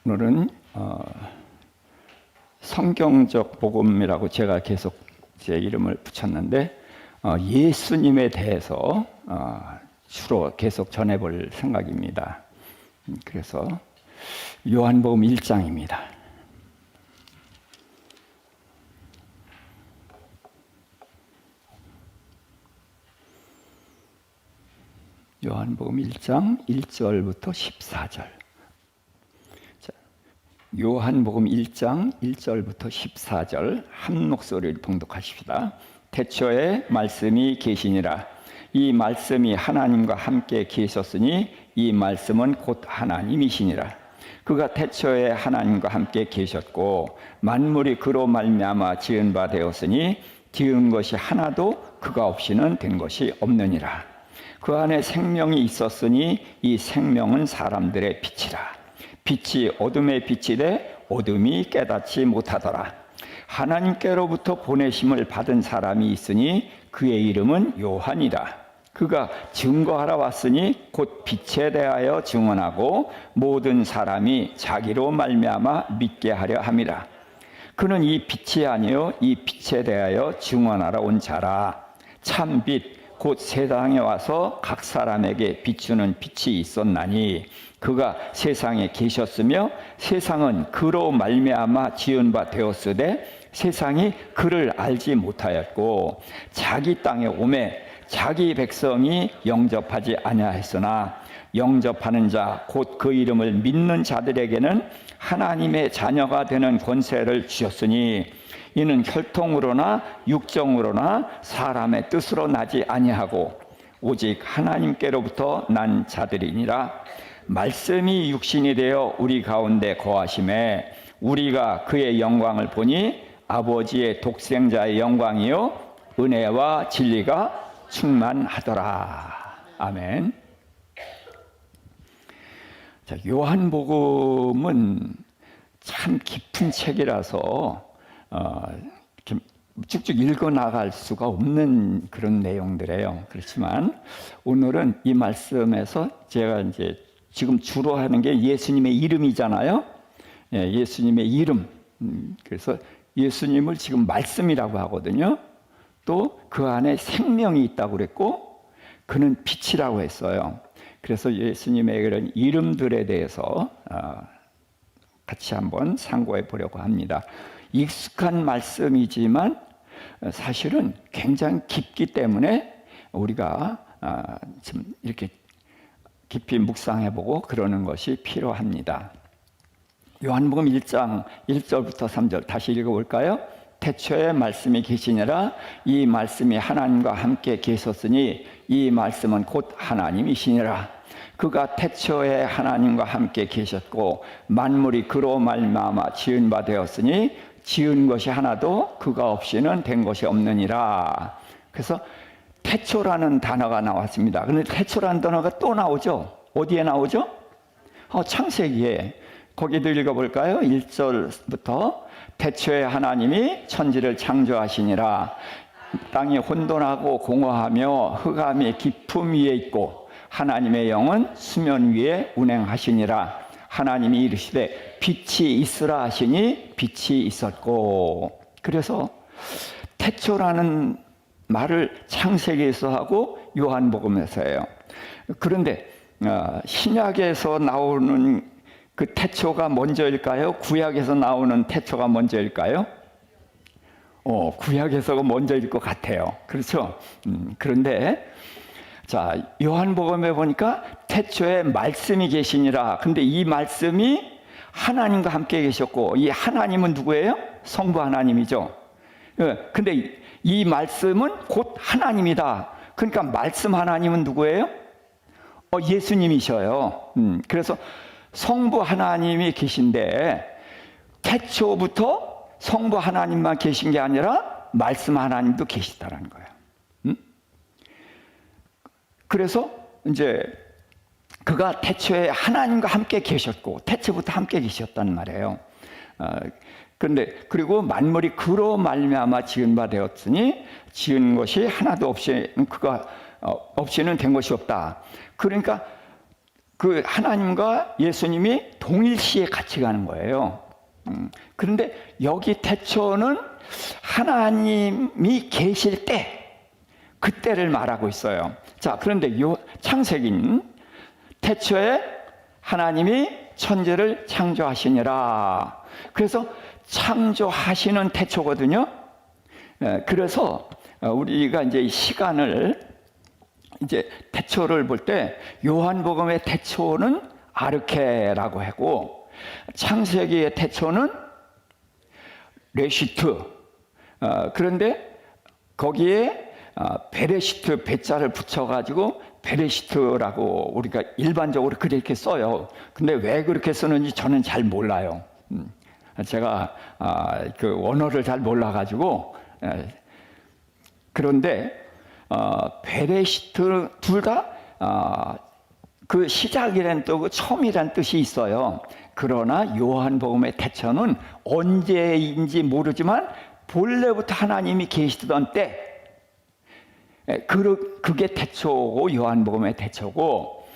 오늘은 성경적 복음이라고 제가 계속 제 이름을 붙였는데 예수님에 대해서 주로 계속 전해볼 생각입니다. 그래서 요한복음 1장입니다. 요한복음 1장 1절부터 14절. 요한복음 1장 1절부터 14절 한 목소리를 통독하십시다. 태초에 말씀이 계시니라. 이 말씀이 하나님과 함께 계셨으니 이 말씀은 곧 하나님이시니라. 그가 태초에 하나님과 함께 계셨고 만물이 그로 말미암아 지은 바 되었으니 지은 것이 하나도 그가 없이는 된 것이 없느니라. 그 안에 생명이 있었으니 이 생명은 사람들의 빛이라. 빛이 어둠에 비치되 어둠이 깨닫지 못하더라. 하나님께로부터 보내심을 받은 사람이 있으니 그의 이름은 요한이라. 그가 증거하러 왔으니 곧 빛에 대하여 증언하고 모든 사람이 자기로 말미암아 믿게 하려 함이라. 그는 이 빛이 아니요 이 빛에 대하여 증언하러 온 자라. 참 빛 곧 세상에 와서 각 사람에게 비추는 빛이 있었나니 그가 세상에 계셨으며 세상은 그로 말미암아 지은 바 되었으되 세상이 그를 알지 못하였고 자기 땅에 오매 자기 백성이 영접하지 아니하였으나 영접하는 자 곧 그 이름을 믿는 자들에게는 하나님의 자녀가 되는 권세를 주셨으니 이는 혈통으로나 육정으로나 사람의 뜻으로 나지 아니하고 오직 하나님께로부터 난 자들이니라. 말씀이 육신이 되어 우리 가운데 거하심에 우리가 그의 영광을 보니 아버지의 독생자의 영광이요 은혜와 진리가 충만하더라. 아멘. 자, 요한복음은 참 깊은 책이라서 이렇게 쭉쭉 읽어 나갈 수가 없는 그런 내용들이에요. 그렇지만 오늘은 이 말씀에서 제가 이제 지금 주로 하는 게 예수님의 이름이잖아요. 예수님의 이름. 그래서 예수님을 지금 말씀이라고 하거든요. 또 그 안에 생명이 있다고 그랬고 그는 빛이라고 했어요. 그래서 예수님의 그런 이름들에 대해서 같이 한번 상고해 보려고 합니다. 익숙한 말씀이지만 사실은 굉장히 깊기 때문에 우리가 좀 이렇게 깊이 묵상해보고 그러는 것이 필요합니다. 요한복음 1장 1절부터 3절 다시 읽어볼까요? 태초에 말씀이 계시니라. 이 말씀이 하나님과 함께 계셨으니 이 말씀은 곧 하나님이시니라. 그가 태초에 하나님과 함께 계셨고 만물이 그로 말미암아 지은 바 되었으니 지은 것이 하나도 그가 없이는 된 것이 없느니라. 그래서 태초라는 단어가 나왔습니다. 그런데 태초라는 단어가 또 나오죠. 어디에 나오죠? 창세기에. 거기도 읽어볼까요? 1절부터 태초에 하나님이 천지를 창조하시니라. 땅이 혼돈하고 공허하며 흑암이 깊음 위에 있고 하나님의 영은 수면 위에 운행하시니라. 하나님이 이르시되 빛이 있으라 하시니 빛이 있었고. 그래서 태초라는 말을 창세기에서 하고 요한복음에서 해요. 그런데 신약에서 나오는 그 태초가 먼저일까요? 구약에서 나오는 태초가 먼저일까요? 구약에서가 먼저일 것 같아요. 그렇죠? 그런데 자, 요한복음에 보니까 태초에 말씀이 계시니라. 근데 이 말씀이 하나님과 함께 계셨고 이 하나님은 누구예요? 성부 하나님이죠. 근데 이 말씀은 곧 하나님이다. 그러니까 말씀 하나님은 누구예요? 예수님이셔요. 그래서 성부 하나님이 계신데 태초부터 성부 하나님만 계신 게 아니라 말씀 하나님도 계시다라는 거예요. 그래서 이제 그가 태초에 하나님과 함께 계셨고 태초부터 함께 계셨단 말이에요. 그런데 그리고 만물이 그로 말미암아 지은 바 되었으니 지은 것이 하나도 없이는 그가 없이는 된 것이 없다. 그러니까 그 하나님과 예수님이 동일시에 같이 가는 거예요. 그런데 여기 태초는 하나님이 계실 때, 그때를 말하고 있어요. 자, 그런데 요 창세기는 태초에 하나님이 천지를 창조하시니라. 그래서 창조하시는 태초거든요. 그래서 우리가 이제 이 시간을 이제 태초를 볼 때 요한복음의 태초는 아르케라고 하고 창세기의 태초는 레시트. 그런데 거기에 베레시트 배자를 붙여가지고 베레시트라고 우리가 일반적으로 그렇게 써요. 근데 왜 그렇게 쓰는지 저는 잘 몰라요. 제가 그 원어를 잘 몰라가지고. 그런데 베레시트 둘 다 그 시작이라는 또 처음이라는 뜻이 있어요. 그러나 요한복음의 태초는 언제인지 모르지만 본래부터 하나님이 계시던 때, 그게 태초고 요한복음의 태초고,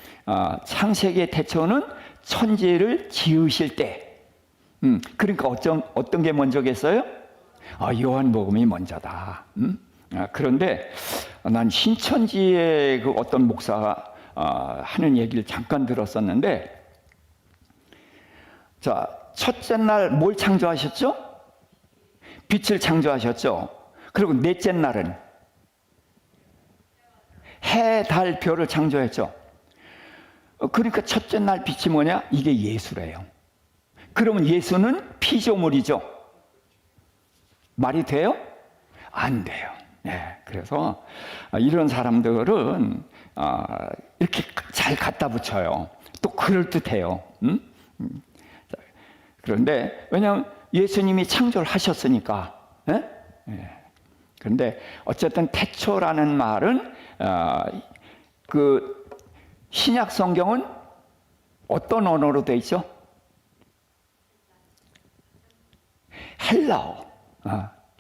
창세기의 태초는 천지를 지으실 때. 그러니까 어떤 게 먼저겠어요? 요한복음이 먼저다. 그런데 난 신천지의 그 어떤 목사가 하는 얘기를 잠깐 들었었는데, 자, 첫째 날 뭘 창조하셨죠? 빛을 창조하셨죠. 그리고 넷째 날은 해, 달, 별을 창조했죠. 그러니까 첫째 날 빛이 뭐냐? 이게 예수래요. 그러면 예수는 피조물이죠. 말이 돼요? 안 돼요. 그래서 이런 사람들은 이렇게 잘 갖다 붙여요. 또 그럴듯해요. 그런데 왜냐하면 예수님이 창조를 하셨으니까. 그런데 어쨌든 태초라는 말은 그 신약 성경은 어떤 언어로 돼 있죠? 헬라어.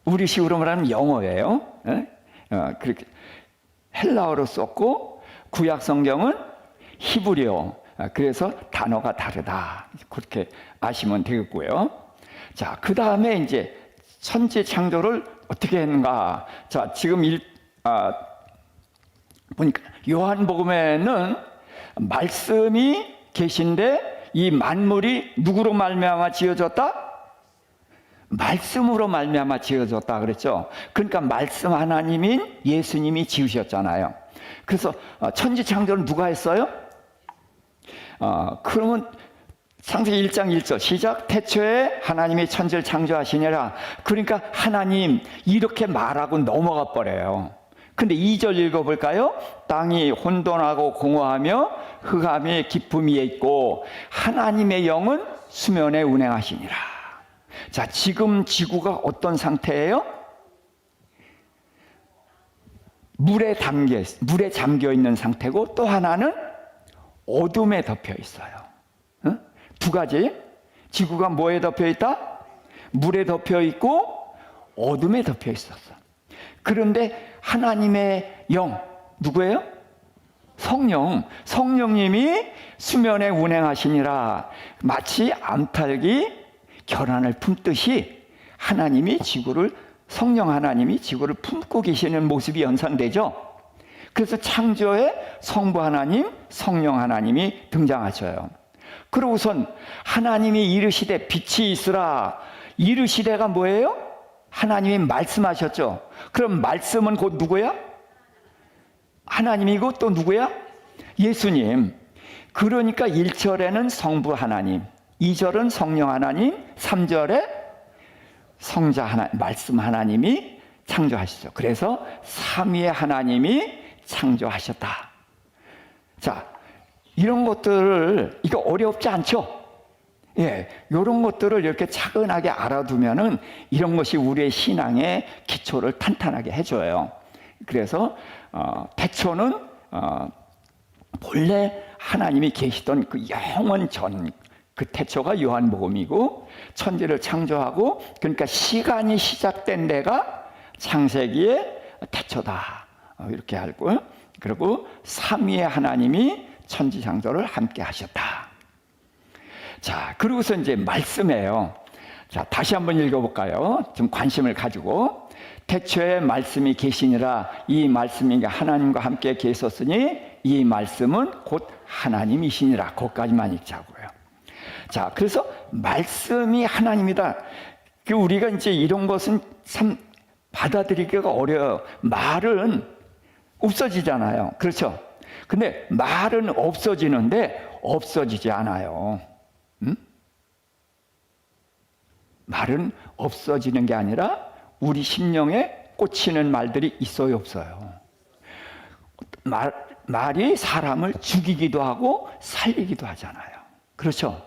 우리식으로 말하면 영어예요. 그렇게 헬라어로 썼고, 구약 성경은 히브리어. 그래서 단어가 다르다. 그렇게 아시면 되겠고요. 자, 그 다음에 이제 천지 창조를 어떻게 했는가? 자, 지금 보니까 요한복음에는 말씀이 계신데 이 만물이 누구로 말미암아 지어졌다? 말씀으로 말미암아 지어졌다 그랬죠. 그러니까 말씀 하나님인 예수님이 지으셨잖아요. 그래서 천지 창조를 누가 했어요? 그러면 창세기 1장 1절 시작. 태초에 하나님이 천지를 창조하시니라. 그러니까 하나님 이렇게 말하고 넘어가 버려요. 근데 2절 읽어볼까요? 땅이 혼돈하고 공허하며 흑암이 깊음 위에 있고 하나님의 영은 수면에 운행하시니라. 자, 지금 지구가 어떤 상태예요? 물에 잠겨 있는 상태고, 또 하나는 어둠에 덮여 있어요. 두 가지. 지구가 뭐에 덮여 있다? 물에 덮여 있고 어둠에 덮여 있었어. 그런데 하나님의 영, 누구예요? 성령님이 수면에 운행하시니라. 마치 암탉이 결안을 품듯이 성령 하나님이 지구를 품고 계시는 모습이 연상되죠. 그래서 창조에 성부 하나님, 성령 하나님이 등장하셔요. 그러고선 하나님이 이르시되 빛이 있으라. 이르시되가 뭐예요? 하나님이 말씀하셨죠. 그럼 말씀은 곧 누구야? 하나님이고 또 누구야? 예수님. 그러니까 1절에는 성부 하나님, 2절은 성령 하나님, 3절에 성자 하나님, 말씀 하나님이 창조하시죠. 그래서 삼위의 하나님이 창조하셨다. 자, 이런 것들을, 이거 어렵지 않죠? 이런 것들을 이렇게 차근하게 알아두면은 이런 것이 우리의 신앙의 기초를 탄탄하게 해줘요. 그래서 태초는 본래 하나님이 계시던 그 영원 전, 그 태초가 요한복음이고, 천지를 창조하고, 그러니까 시간이 시작된 데가 창세기의 태초다. 이렇게 알고, 그리고 삼위의 하나님이 천지창조를 함께 하셨다. 자, 그러고서 이제 말씀이에요. 자, 다시 한번 읽어볼까요? 좀 관심을 가지고. 태초에 말씀이 계시니라. 이 말씀이 하나님과 함께 계셨으니 이 말씀은 곧 하나님이시니라. 거기까지만 읽자고요. 자, 그래서 말씀이 하나님이다. 우리가 이제 이런 것은 참 받아들이기가 어려워요. 말은 없어지잖아요. 그렇죠? 근데 말은 없어지는데 없어지지 않아요. 말은 없어지는 게 아니라 우리 심령에 꽂히는 말들이 있어요, 없어요? 말이 사람을 죽이기도 하고 살리기도 하잖아요. 그렇죠?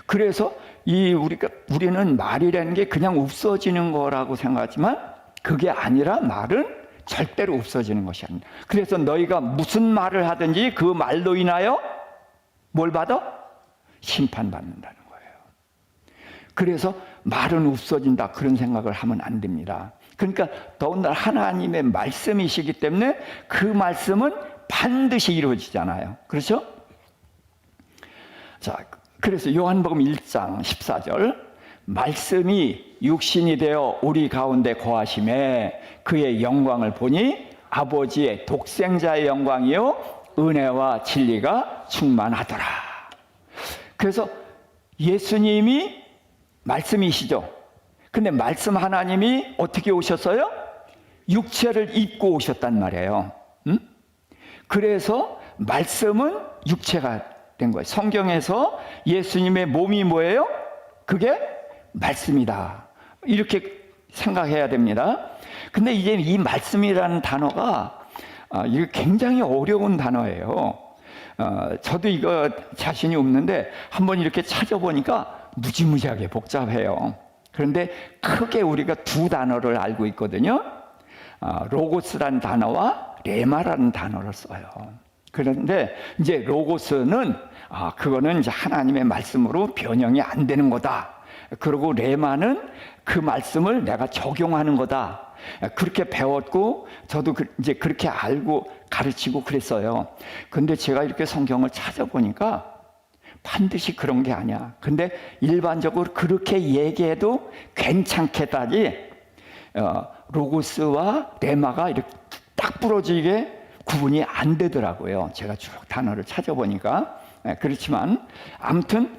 그래서 우리는 말이라는 게 그냥 없어지는 거라고 생각하지만 그게 아니라 말은 절대로 없어지는 것이 아닙니다. 그래서 너희가 무슨 말을 하든지 그 말로 인하여 뭘 받아? 심판받는다는 거예요. 그래서 말은 없어진다 그런 생각을 하면 안 됩니다. 그러니까 더군다나 하나님의 말씀이시기 때문에 그 말씀은 반드시 이루어지잖아요. 그렇죠? 자, 그래서 요한복음 1장 14절 말씀이 육신이 되어 우리 가운데 거하심에 그의 영광을 보니 아버지의 독생자의 영광이요 은혜와 진리가 충만하더라. 그래서 예수님이 말씀이시죠. 근데 말씀 하나님이 어떻게 오셨어요? 육체를 입고 오셨단 말이에요. 그래서 말씀은 육체가 된 거예요. 성경에서 예수님의 몸이 뭐예요? 그게 말씀이다. 이렇게 생각해야 됩니다. 근데 이제 이 말씀이라는 단어가 이게 굉장히 어려운 단어예요. 저도 이거 자신이 없는데 한번 이렇게 찾아보니까 무지무지하게 복잡해요. 그런데 크게 우리가 두 단어를 알고 있거든요. 로고스라는 단어와 레마라는 단어를 써요. 그런데 이제 로고스는 그거는 이제 하나님의 말씀으로 변형이 안 되는 거다. 그리고 레마는 그 말씀을 내가 적용하는 거다. 그렇게 배웠고 저도 이제 그렇게 알고 가르치고 그랬어요. 근데 제가 이렇게 성경을 찾아보니까 반드시 그런 게 아니야. 근데 일반적으로 그렇게 얘기해도 괜찮겠다지 로고스와 레마가 이렇게 딱 부러지게 구분이 안 되더라고요. 제가 쭉 단어를 찾아보니까. 그렇지만 아무튼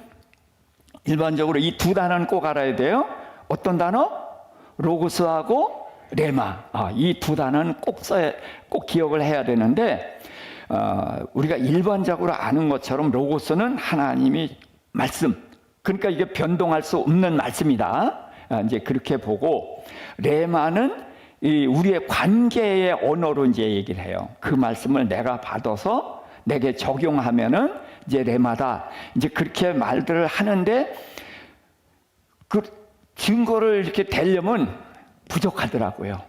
일반적으로 이 두 단어는 꼭 알아야 돼요. 어떤 단어? 로고스하고 레마. 이 두 단어는 꼭 기억을 해야 되는데 우리가 일반적으로 아는 것처럼 로고스는 하나님이 말씀. 그러니까 이게 변동할 수 없는 말씀이다. 이제 그렇게 보고 레마는 우리의 관계의 언어로 이제 얘기를 해요. 그 말씀을 내가 받아서 내게 적용하면은 이제 레마다. 이제 그렇게 말들을 하는데 그 증거를 이렇게 대려면 부족하더라고요.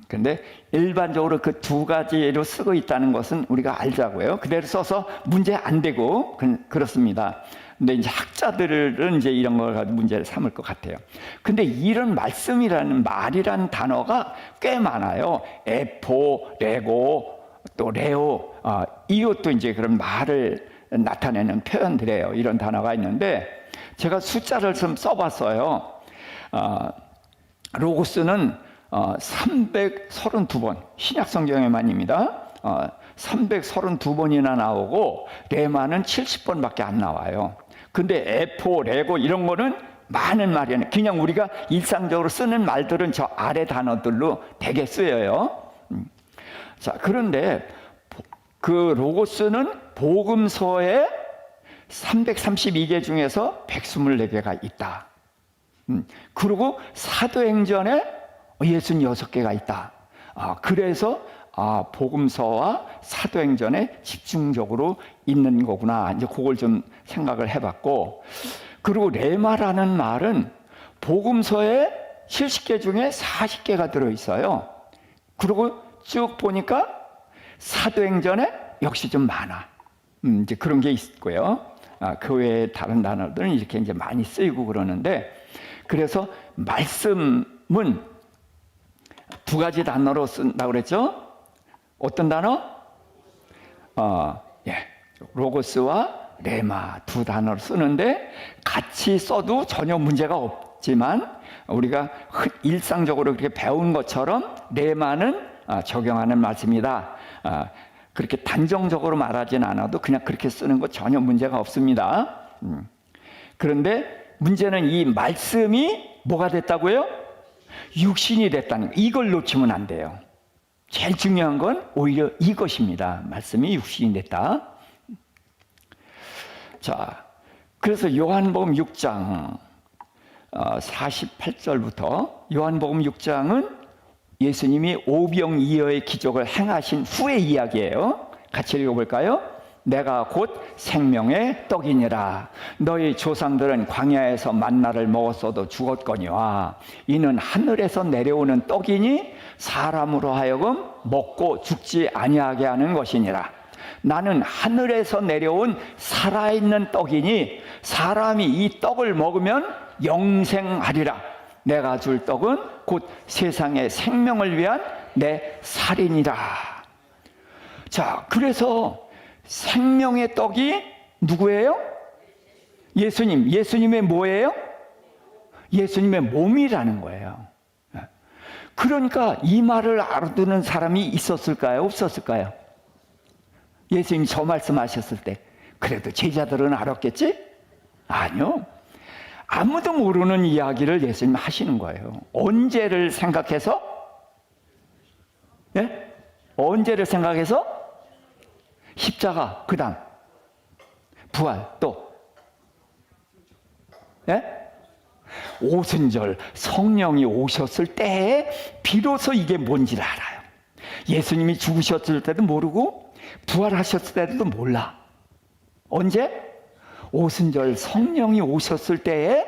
근데 일반적으로 그 두 가지로 쓰고 있다는 것은 우리가 알자고요. 그대로 써서 문제 안 되고 그렇습니다. 근데 이제 학자들은 이제 이런 걸 가지고 문제를 삼을 것 같아요. 근데 이런 말씀이라는 말이라는 단어가 꽤 많아요. 에포, 레고, 또 레오. 이것도 이제 그런 말을 나타내는 표현들이에요. 이런 단어가 있는데 제가 숫자를 좀 써봤어요. 로고스는 332번, 신약 성경에만입니다. 332번이나 나오고 레마는 70번밖에 안 나와요. 근데 에포, 레고 이런 거는 많은 말이에요. 그냥 우리가 일상적으로 쓰는 말들은 저 아래 단어들로 대개 쓰여요. 자, 그런데 그 로고스는 복음서에 332개 중에서 124개가 있다. 그리고 사도행전에 66개가 있다. 그래서 복음서와 사도행전에 집중적으로 있는 거구나. 이제 그걸 좀 생각을 해봤고, 그리고 레마라는 말은 복음서에 70개 중에 40개가 들어있어요. 그리고 쭉 보니까 사도행전에 역시 좀 많아. 이제 그런 게 있고요. 그 외에 다른 단어들은 이렇게 이제 많이 쓰이고 그러는데, 그래서 말씀은 두 가지 단어로 쓴다고 그랬죠? 어떤 단어? 로고스와 레마 두 단어를 쓰는데 같이 써도 전혀 문제가 없지만 우리가 일상적으로 그렇게 배운 것처럼 레마는 적용하는 말씀이다. 그렇게 단정적으로 말하진 않아도 그냥 그렇게 쓰는 거 전혀 문제가 없습니다. 그런데 문제는 이 말씀이 뭐가 됐다고요? 육신이 됐다는 거. 이걸 놓치면 안 돼요. 제일 중요한 건 오히려 이것입니다. 말씀이 육신이 됐다. 자, 그래서 요한복음 6장 48절부터 요한복음 6장은 예수님이 오병이어의 기적을 행하신 후의 이야기예요. 같이 읽어볼까요? 내가 곧 생명의 떡이니라. 너희 조상들은 광야에서 만나를 먹었어도 죽었거니와 이는 하늘에서 내려오는 떡이니 사람으로 하여금 먹고 죽지 아니하게 하는 것이니라. 나는 하늘에서 내려온 살아있는 떡이니 사람이 이 떡을 먹으면 영생하리라. 내가 줄 떡은 곧 세상의 생명을 위한 내 살이니라. 자, 그래서 생명의 떡이 누구예요? 예수님. 예수님의 뭐예요? 예수님의 몸이라는 거예요. 그러니까 이 말을 알아듣는 사람이 있었을까요? 없었을까요? 예수님이 저 말씀하셨을 때 그래도 제자들은 알았겠지? 아니요. 아무도 모르는 이야기를 예수님 하시는 거예요. 언제를 생각해서? 예? 언제를 생각해서? 십자가, 그 다음 부활, 또 예? 오순절 성령이 오셨을 때에 비로소 이게 뭔지를 알아요. 예수님이 죽으셨을 때도 모르고 부활하셨을 때도 몰라. 언제? 오순절 성령이 오셨을 때에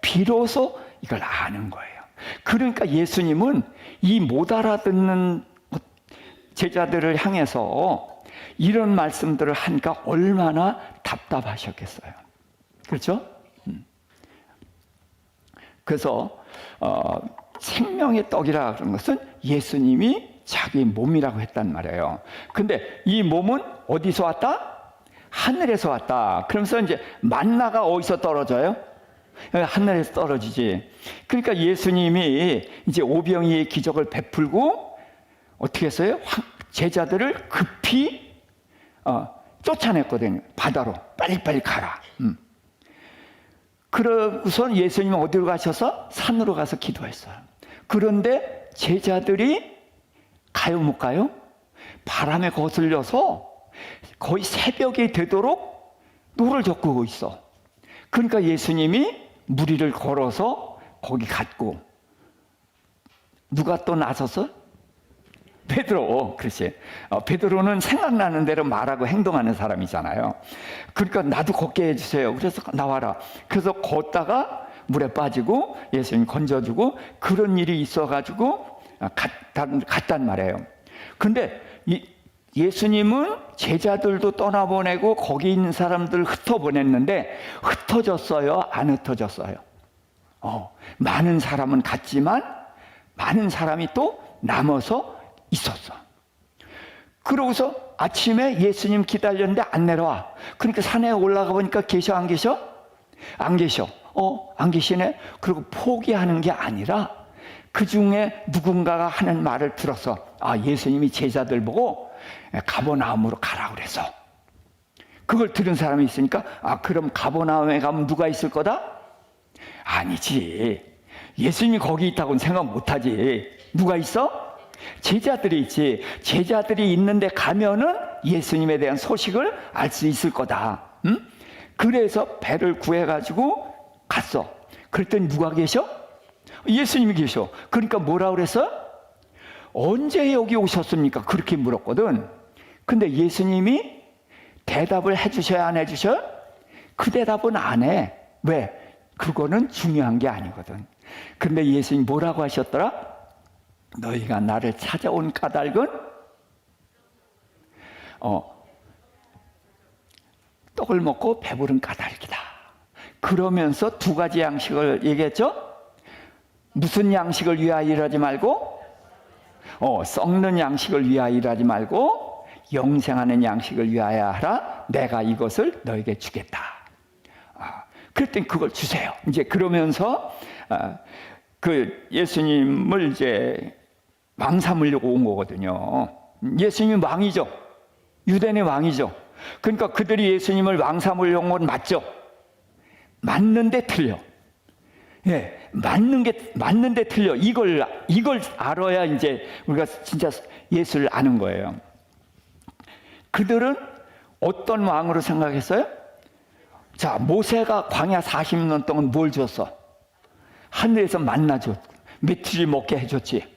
비로소 이걸 아는 거예요. 그러니까 예수님은 이 못 알아듣는 제자들을 향해서 이런 말씀들을 하니까 얼마나 답답하셨겠어요. 그렇죠? 그래서 생명의 떡이라 그런 것은 예수님이 자기 몸이라고 했단 말이에요. 근데 이 몸은 어디서 왔다? 하늘에서 왔다. 그러면서 이제 만나가 어디서 떨어져요? 하늘에서 떨어지지. 그러니까 예수님이 이제 오병이의 기적을 베풀고 어떻게 했어요? 제자들을 급히 쫓아냈거든요. 바다로 빨리빨리 가라. 그러고서 예수님은 어디로 가셔서? 산으로 가서 기도했어요. 그런데 제자들이 가요 못 가요? 바람에 거슬려서 거의 새벽이 되도록 노를 젓고 있어. 그러니까 예수님이 무리를 걸어서 거기 갔고 누가 또 나서서? 베드로. 그렇지. 베드로는 생각나는 대로 말하고 행동하는 사람이잖아요. 그러니까 나도 걷게 해주세요. 그래서 나와라. 그래서 걷다가 물에 빠지고 예수님 건져주고 그런 일이 있어가지고 갔단 말이에요. 근데 예수님은 제자들도 떠나보내고 거기 있는 사람들 흩어보냈는데 흩어졌어요? 안 흩어졌어요? 많은 사람은 갔지만 많은 사람이 또 남아서 있었어. 그러고서 아침에 예수님 기다렸는데 안 내려와. 그러니까 산에 올라가 보니까 계셔 안 계셔? 안 계셔. 안 계시네. 그리고 포기하는 게 아니라 그 중에 누군가가 하는 말을 들어서 예수님이 제자들 보고 가버나움으로 가라 그래서 그걸 들은 사람이 있으니까 그럼 가버나움에 가면 누가 있을 거다? 아니지. 예수님이 거기 있다고는 생각 못하지. 누가 있어? 제자들이 있지. 제자들이 있는데 가면은 예수님에 대한 소식을 알 수 있을 거다. 그래서 배를 구해가지고 갔어. 그랬더니 누가 계셔? 예수님이 계셔. 그러니까 뭐라 그랬어? 언제 여기 오셨습니까? 그렇게 물었거든. 근데 예수님이 대답을 해주셔야 안 해주셔? 그 대답은 안 해. 왜? 그거는 중요한 게 아니거든. 근데 예수님이 뭐라고 하셨더라? 너희가 나를 찾아온 까닭은 떡을 먹고 배부른 까닭이다. 그러면서 두 가지 양식을 얘기했죠. 무슨 양식을 위하여 일하지 말고 썩는 양식을 위하여 일하지 말고 영생하는 양식을 위하여 하라. 내가 이것을 너에게 주겠다. 그랬더니 그걸 주세요. 이제 그러면서 그 예수님을 이제 왕 삼으려고 온 거거든요. 예수님이 왕이죠. 유대인의 왕이죠. 그러니까 그들이 예수님을 왕 삼으려고 온 건 맞죠. 맞는데 틀려. 예, 맞는데 틀려. 이걸 알아야 이제 우리가 진짜 예수를 아는 거예요. 그들은 어떤 왕으로 생각했어요? 자, 모세가 광야 40년 동안 뭘 줬어? 하늘에서 만나 줬, 메뚜기 먹게 해줬지.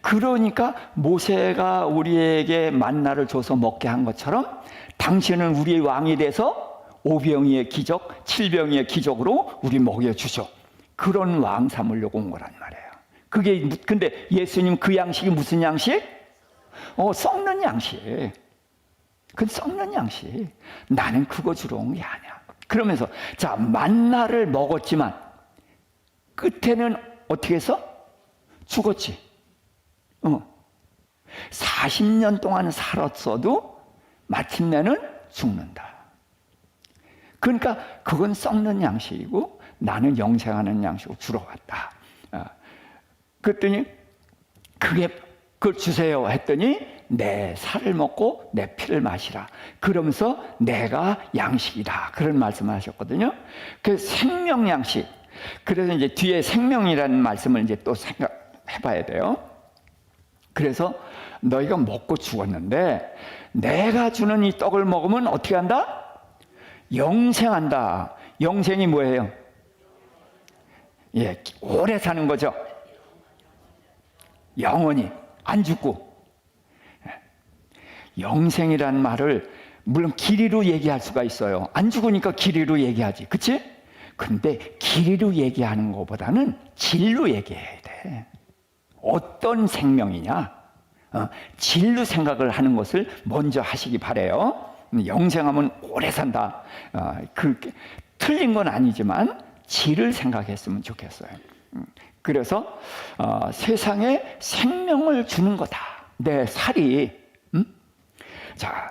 그러니까 모세가 우리에게 만나를 줘서 먹게 한 것처럼 당신은 우리의 왕이 돼서 5병이의 기적, 7병이의 기적으로 우리 먹여주죠. 그런 왕 삼으려고 온 거란 말이에요. 그게, 근데 예수님 그 양식이 무슨 양식? 썩는 양식. 그건 썩는 양식. 나는 그거 주러 온 게 아니야. 그러면서, 자, 만나를 먹었지만, 끝에는 어떻게 해서? 죽었지. 40년 동안 살았어도 마침내는 죽는다. 그러니까 그건 썩는 양식이고 나는 영생하는 양식으로 주러 왔다. 그랬더니 그걸 주세요 했더니 내 살을 먹고 내 피를 마시라. 그러면서 내가 양식이다. 그런 말씀을 하셨거든요. 그 생명 양식. 그래서 이제 뒤에 생명이라는 말씀을 이제 또 생각해 봐야 돼요. 그래서 너희가 먹고 죽었는데 내가 주는 이 떡을 먹으면 어떻게 한다? 영생한다. 영생이 뭐예요? 예, 오래 사는 거죠. 영원히 안 죽고. 영생이라는 말을 물론 길이로 얘기할 수가 있어요. 안 죽으니까 길이로 얘기하지. 그치? 근데 길이로 얘기하는 것보다는 질로 얘기해야 돼. 어떤 생명이냐? 질로 생각을 하는 것을 먼저 하시기 바래요. 영생하면 오래 산다. 틀린 건 아니지만 질을 생각했으면 좋겠어요. 그래서 세상에 생명을 주는 거다. 내 살이. 자,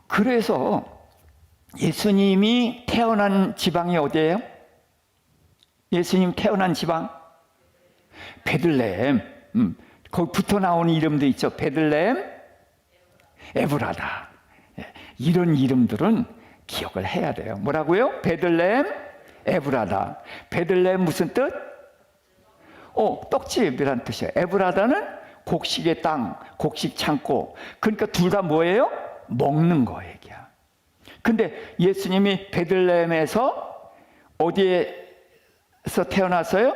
그래서 예수님이 태어난 지방이 어디예요? 예수님 태어난 지방? 베들레헴. 거기 붙어 나오는 이름도 있죠. 베들레헴, 에브라다. 이런 이름들은 기억을 해야 돼요. 뭐라고요? 베들레헴, 에브라다. 베들레헴 무슨 뜻? 떡집이라는 뜻이에요. 에브라다는 곡식의 땅, 곡식 창고. 그러니까 둘 다 뭐예요? 먹는 거 얘기야. 근데 예수님이 베들레헴에서 어디에서 태어났어요?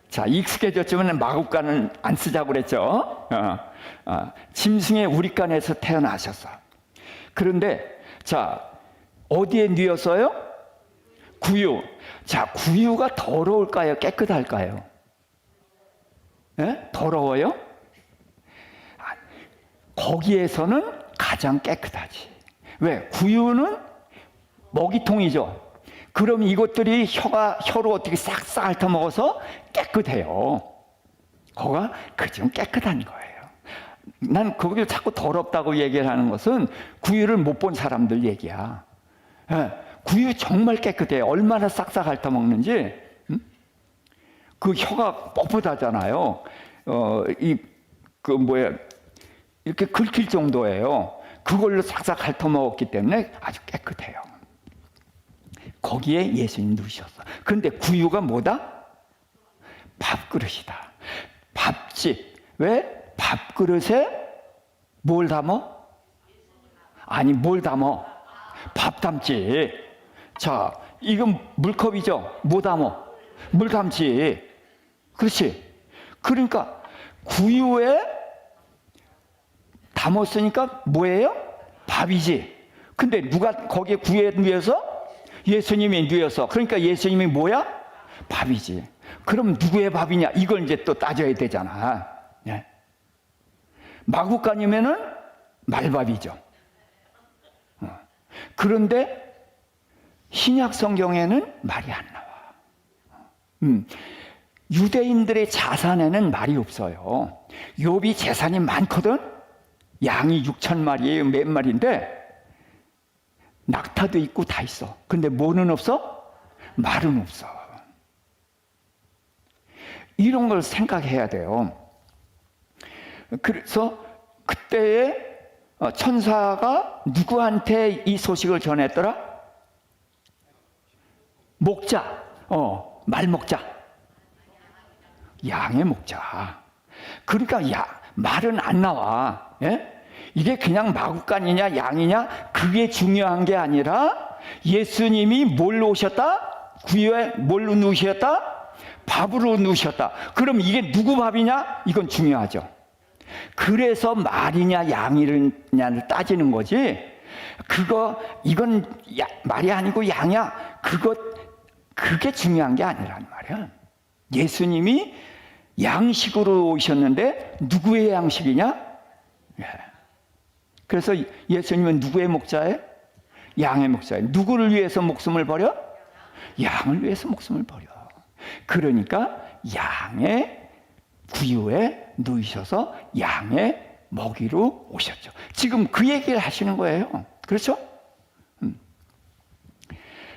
자, 익숙해졌지만 마국간은 안 쓰자고 그랬죠. 짐승의 우리간에서 태어나셨어. 그런데 자, 어디에 누였어요? 구유. 자, 구유가 더러울까요? 깨끗할까요? 예? 더러워요? 거기에서는 가장 깨끗하지. 왜? 구유는 먹이통이죠. 그럼 이것들이 혀로 어떻게 싹싹 핥아먹어서 깨끗해요. 거가 그중 깨끗한 거예요. 난 거기를 자꾸 더럽다고 얘기를 하는 것은 구유를 못 본 사람들 얘기야. 구유 정말 깨끗해요. 얼마나 싹싹 핥아먹는지. 그 혀가 뻣뻣하잖아요. 이렇게 긁힐 정도예요. 그걸로 싹싹 핥아먹었기 때문에 아주 깨끗해요. 거기에 예수님 누우셨어. 그런데 구유가 뭐다? 밥그릇이다. 밥집. 왜? 밥그릇에 뭘 담어? 아니, 뭘 담어? 밥 담지. 자, 이건 물컵이죠? 뭐 담어? 물 담지. 그렇지. 그러니까 구유에 담았으니까 뭐예요? 밥이지. 근데 누가 거기에 구유에 누워서? 예수님이 누워서. 그러니까 예수님이 뭐야? 밥이지. 그럼 누구의 밥이냐? 이걸 이제 또 따져야 되잖아. 네. 마구간이면은 말밥이죠. 그런데 신약 성경에는 말이 안 나와. 유대인들의 자산에는 말이 없어요. 욥이 재산이 많거든. 양이 6,000마리예요. 몇 마리인데 낙타도 있고 다 있어. 근데 뭐는 없어? 말은 없어. 이런 걸 생각해야 돼요. 그래서 그때에 천사가 누구한테 이 소식을 전했더라? 목자, 말 목자, 양의 목자. 그러니까 말은 안 나와. 예? 이게 그냥 마구간이냐 양이냐 그게 중요한 게 아니라 예수님이 뭘로 오셨다? 구유에 뭘로 누우셨다? 밥으로 누우셨다. 그럼 이게 누구 밥이냐? 이건 중요하죠. 그래서 말이냐 양이냐를 따지는 거지. 이건 말이 아니고 양이야. 그게 중요한 게 아니란 말이야. 예수님이 양식으로 오셨는데 누구의 양식이냐? 예. 그래서 예수님은 누구의 목자예요? 양의 목자예요. 누구를 위해서 목숨을 버려? 양을 위해서 목숨을 버려. 그러니까 양의 구유에 누이셔서 양의 먹이로 오셨죠. 지금 그 얘기를 하시는 거예요. 그렇죠?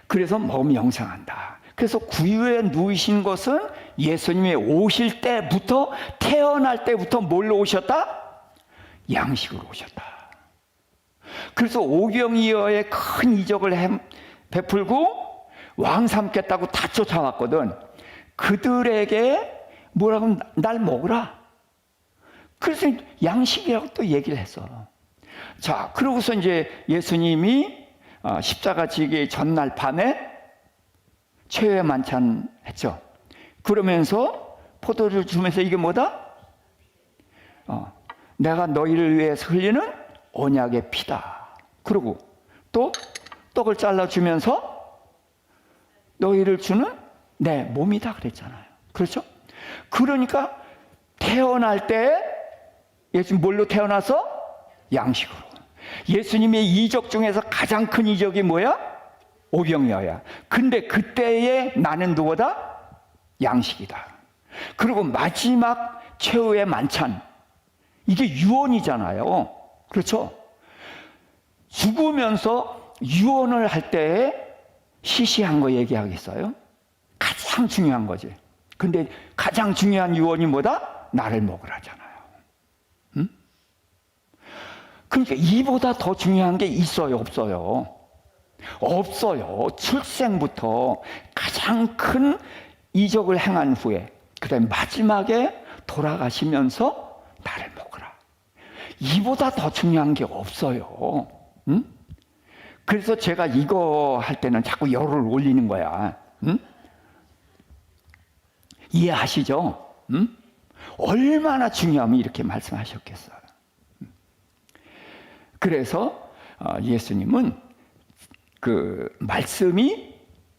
그래서 먹으면 영생한다. 그래서 구유에 누이신 것은 예수님이 오실 때부터, 태어날 때부터 뭘로 오셨다? 양식으로 오셨다. 그래서 오병이어의 큰 이적을 베풀고 왕 삼겠다고 다 쫓아왔거든. 그들에게 뭐라고 날 먹으라. 그래서 양식이라고 또 얘기를 했어. 자, 그러고서 이제 예수님이 십자가 지기 전날 밤에 최후의 만찬 했죠. 그러면서 포도주를 주면서 이게 뭐다? 내가 너희를 위해서 흘리는 언약의 피다. 그리고 또 떡을 잘라주면서 너희를 주는 내 몸이다 그랬잖아요. 그렇죠? 그러니까 태어날 때 예수님 뭘로 태어나서? 양식으로. 예수님의 이적 중에서 가장 큰 이적이 뭐야? 오병이어야. 근데 그때의 나는 누구다? 양식이다. 그리고 마지막 최후의 만찬, 이게 유언이잖아요. 그렇죠? 죽으면서 유언을 할 때 시시한 거 얘기하겠어요? 가장 중요한 거지. 근데 가장 중요한 유언이 뭐다? 나를 먹으라잖아요. 응? 그러니까 이보다 더 중요한 게 있어요? 없어요? 없어요. 출생부터 가장 큰 이적을 행한 후에 그다음에 마지막에 돌아가시면서 나를 먹으라. 이보다 더 중요한 게 없어요. 응? 그래서 제가 이거 할 때는 자꾸 열을 올리는 거야. 응? 이해하시죠? 응? 얼마나 중요하면 이렇게 말씀하셨겠어요. 그래서 예수님은 그 말씀이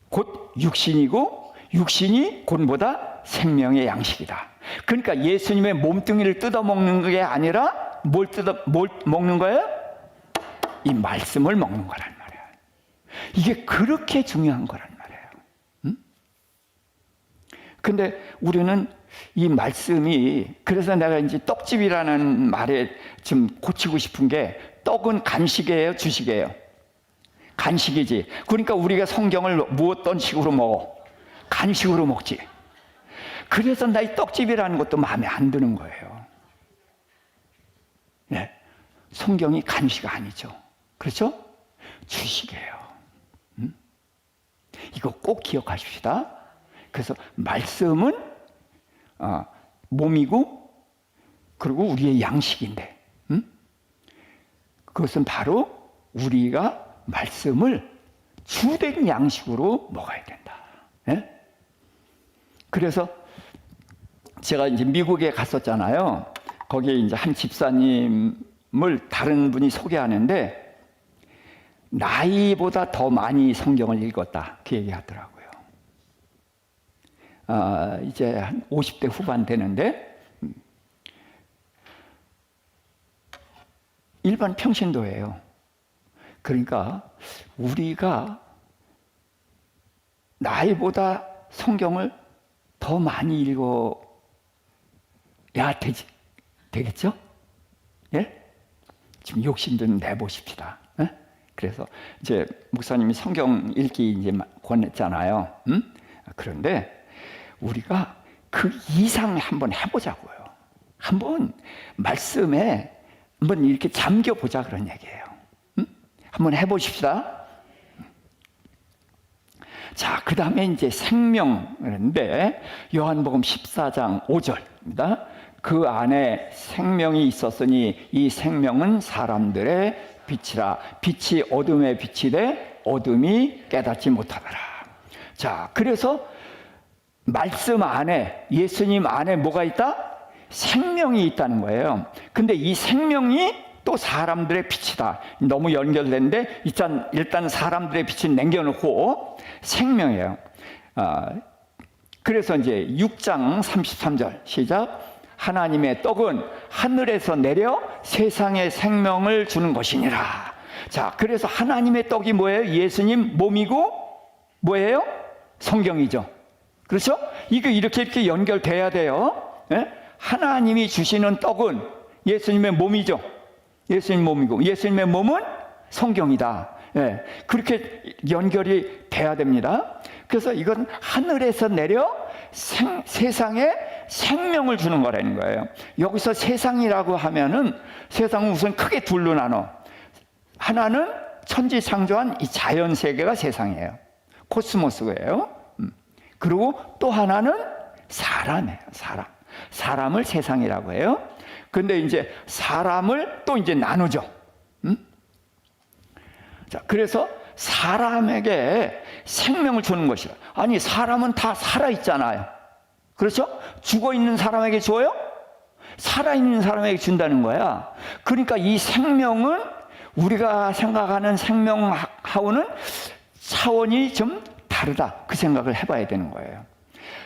곧 육신이고 육신이 곧 뭐다? 생명의 양식이다. 그러니까 예수님의 몸뚱이를 뜯어먹는 게 아니라 뭘 먹는 거예요? 이 말씀을 먹는 거란 말이야. 이게 그렇게 중요한 거란 말이에요. 응? 근데 우리는 이 말씀이, 그래서 내가 이제 떡집이라는 말에 좀 고치고 싶은 게, 떡은 간식이에요, 주식이에요? 간식이지. 그러니까 우리가 성경을 어떤 식으로 먹어? 간식으로 먹지. 그래서 나 이 떡집이라는 것도 마음에 안 드는 거예요. 네. 성경이 간식 아니죠. 그렇죠? 주식이에요. 이거 꼭 기억하십시다. 그래서 말씀은 몸이고 그리고 우리의 양식인데, 그것은 바로 우리가 말씀을 주된 양식으로 먹어야 된다. 네? 그래서 제가 이제 미국에 갔었잖아요. 거기에 이제 한 집사님을 다른 분이 소개하는데 나이보다 더 많이 성경을 읽었다, 그 얘기하더라고요. 이제 한 50대 후반 되는데 일반 평신도예요. 그러니까 우리가 나이보다 성경을 더 많이 읽어야 되겠죠? 예? 좀 욕심 좀 내보십시다. 에? 그래서 이제 목사님이 성경 읽기 이제 권했잖아요. 그런데 우리가 그 이상 한번 해보자고요. 한번 말씀에 한번 이렇게 잠겨보자 그런 얘기예요. 한번 해보십시다. 자, 그 다음에 이제 생명인데 요한복음 14장 5절입니다. 그 안에 생명이 있었으니 이 생명은 사람들의 빛이라. 빛이 어둠에 비치되 어둠이 깨닫지 못하더라. 자, 그래서 말씀 안에, 예수님 안에 뭐가 있다? 생명이 있다는 거예요. 근데 이 생명이 또 사람들의 빛이다. 너무 연결되는데 일단 사람들의 빛은 남겨놓고 생명이에요. 그래서 이제 6장 33절 시작. 하나님의 떡은 하늘에서 내려 세상에 생명을 주는 것이니라. 자, 그래서 하나님의 떡이 뭐예요? 예수님 몸이고 뭐예요? 성경이죠. 그렇죠? 이거 이렇게 연결돼야 돼요. 예? 하나님이 주시는 떡은 예수님의 몸이죠. 예수님 몸이고 예수님의 몸은 성경이다. 예, 그렇게 연결이 돼야 됩니다. 그래서 이건 하늘에서 내려 세상에 생명을 주는 거라는 거예요. 여기서 세상이라고 하면은 세상은 우선 크게 둘로 나눠. 하나는 천지 창조한 이 자연 세계가 세상이에요. 코스모스예요. 그리고 또 하나는 사람이에요. 사람을 세상이라고 해요. 근데 이제 사람을 또 이제 나누죠. 자, 그래서 사람에게 생명을 주는 것이라. 아니, 사람은 다 살아있잖아요. 그렇죠? 죽어있는 사람에게 줘요? 살아있는 사람에게 준다는 거야. 그러니까 이 생명은 우리가 생각하는 생명하고는 차원이 좀 다르다. 그 생각을 해봐야 되는 거예요.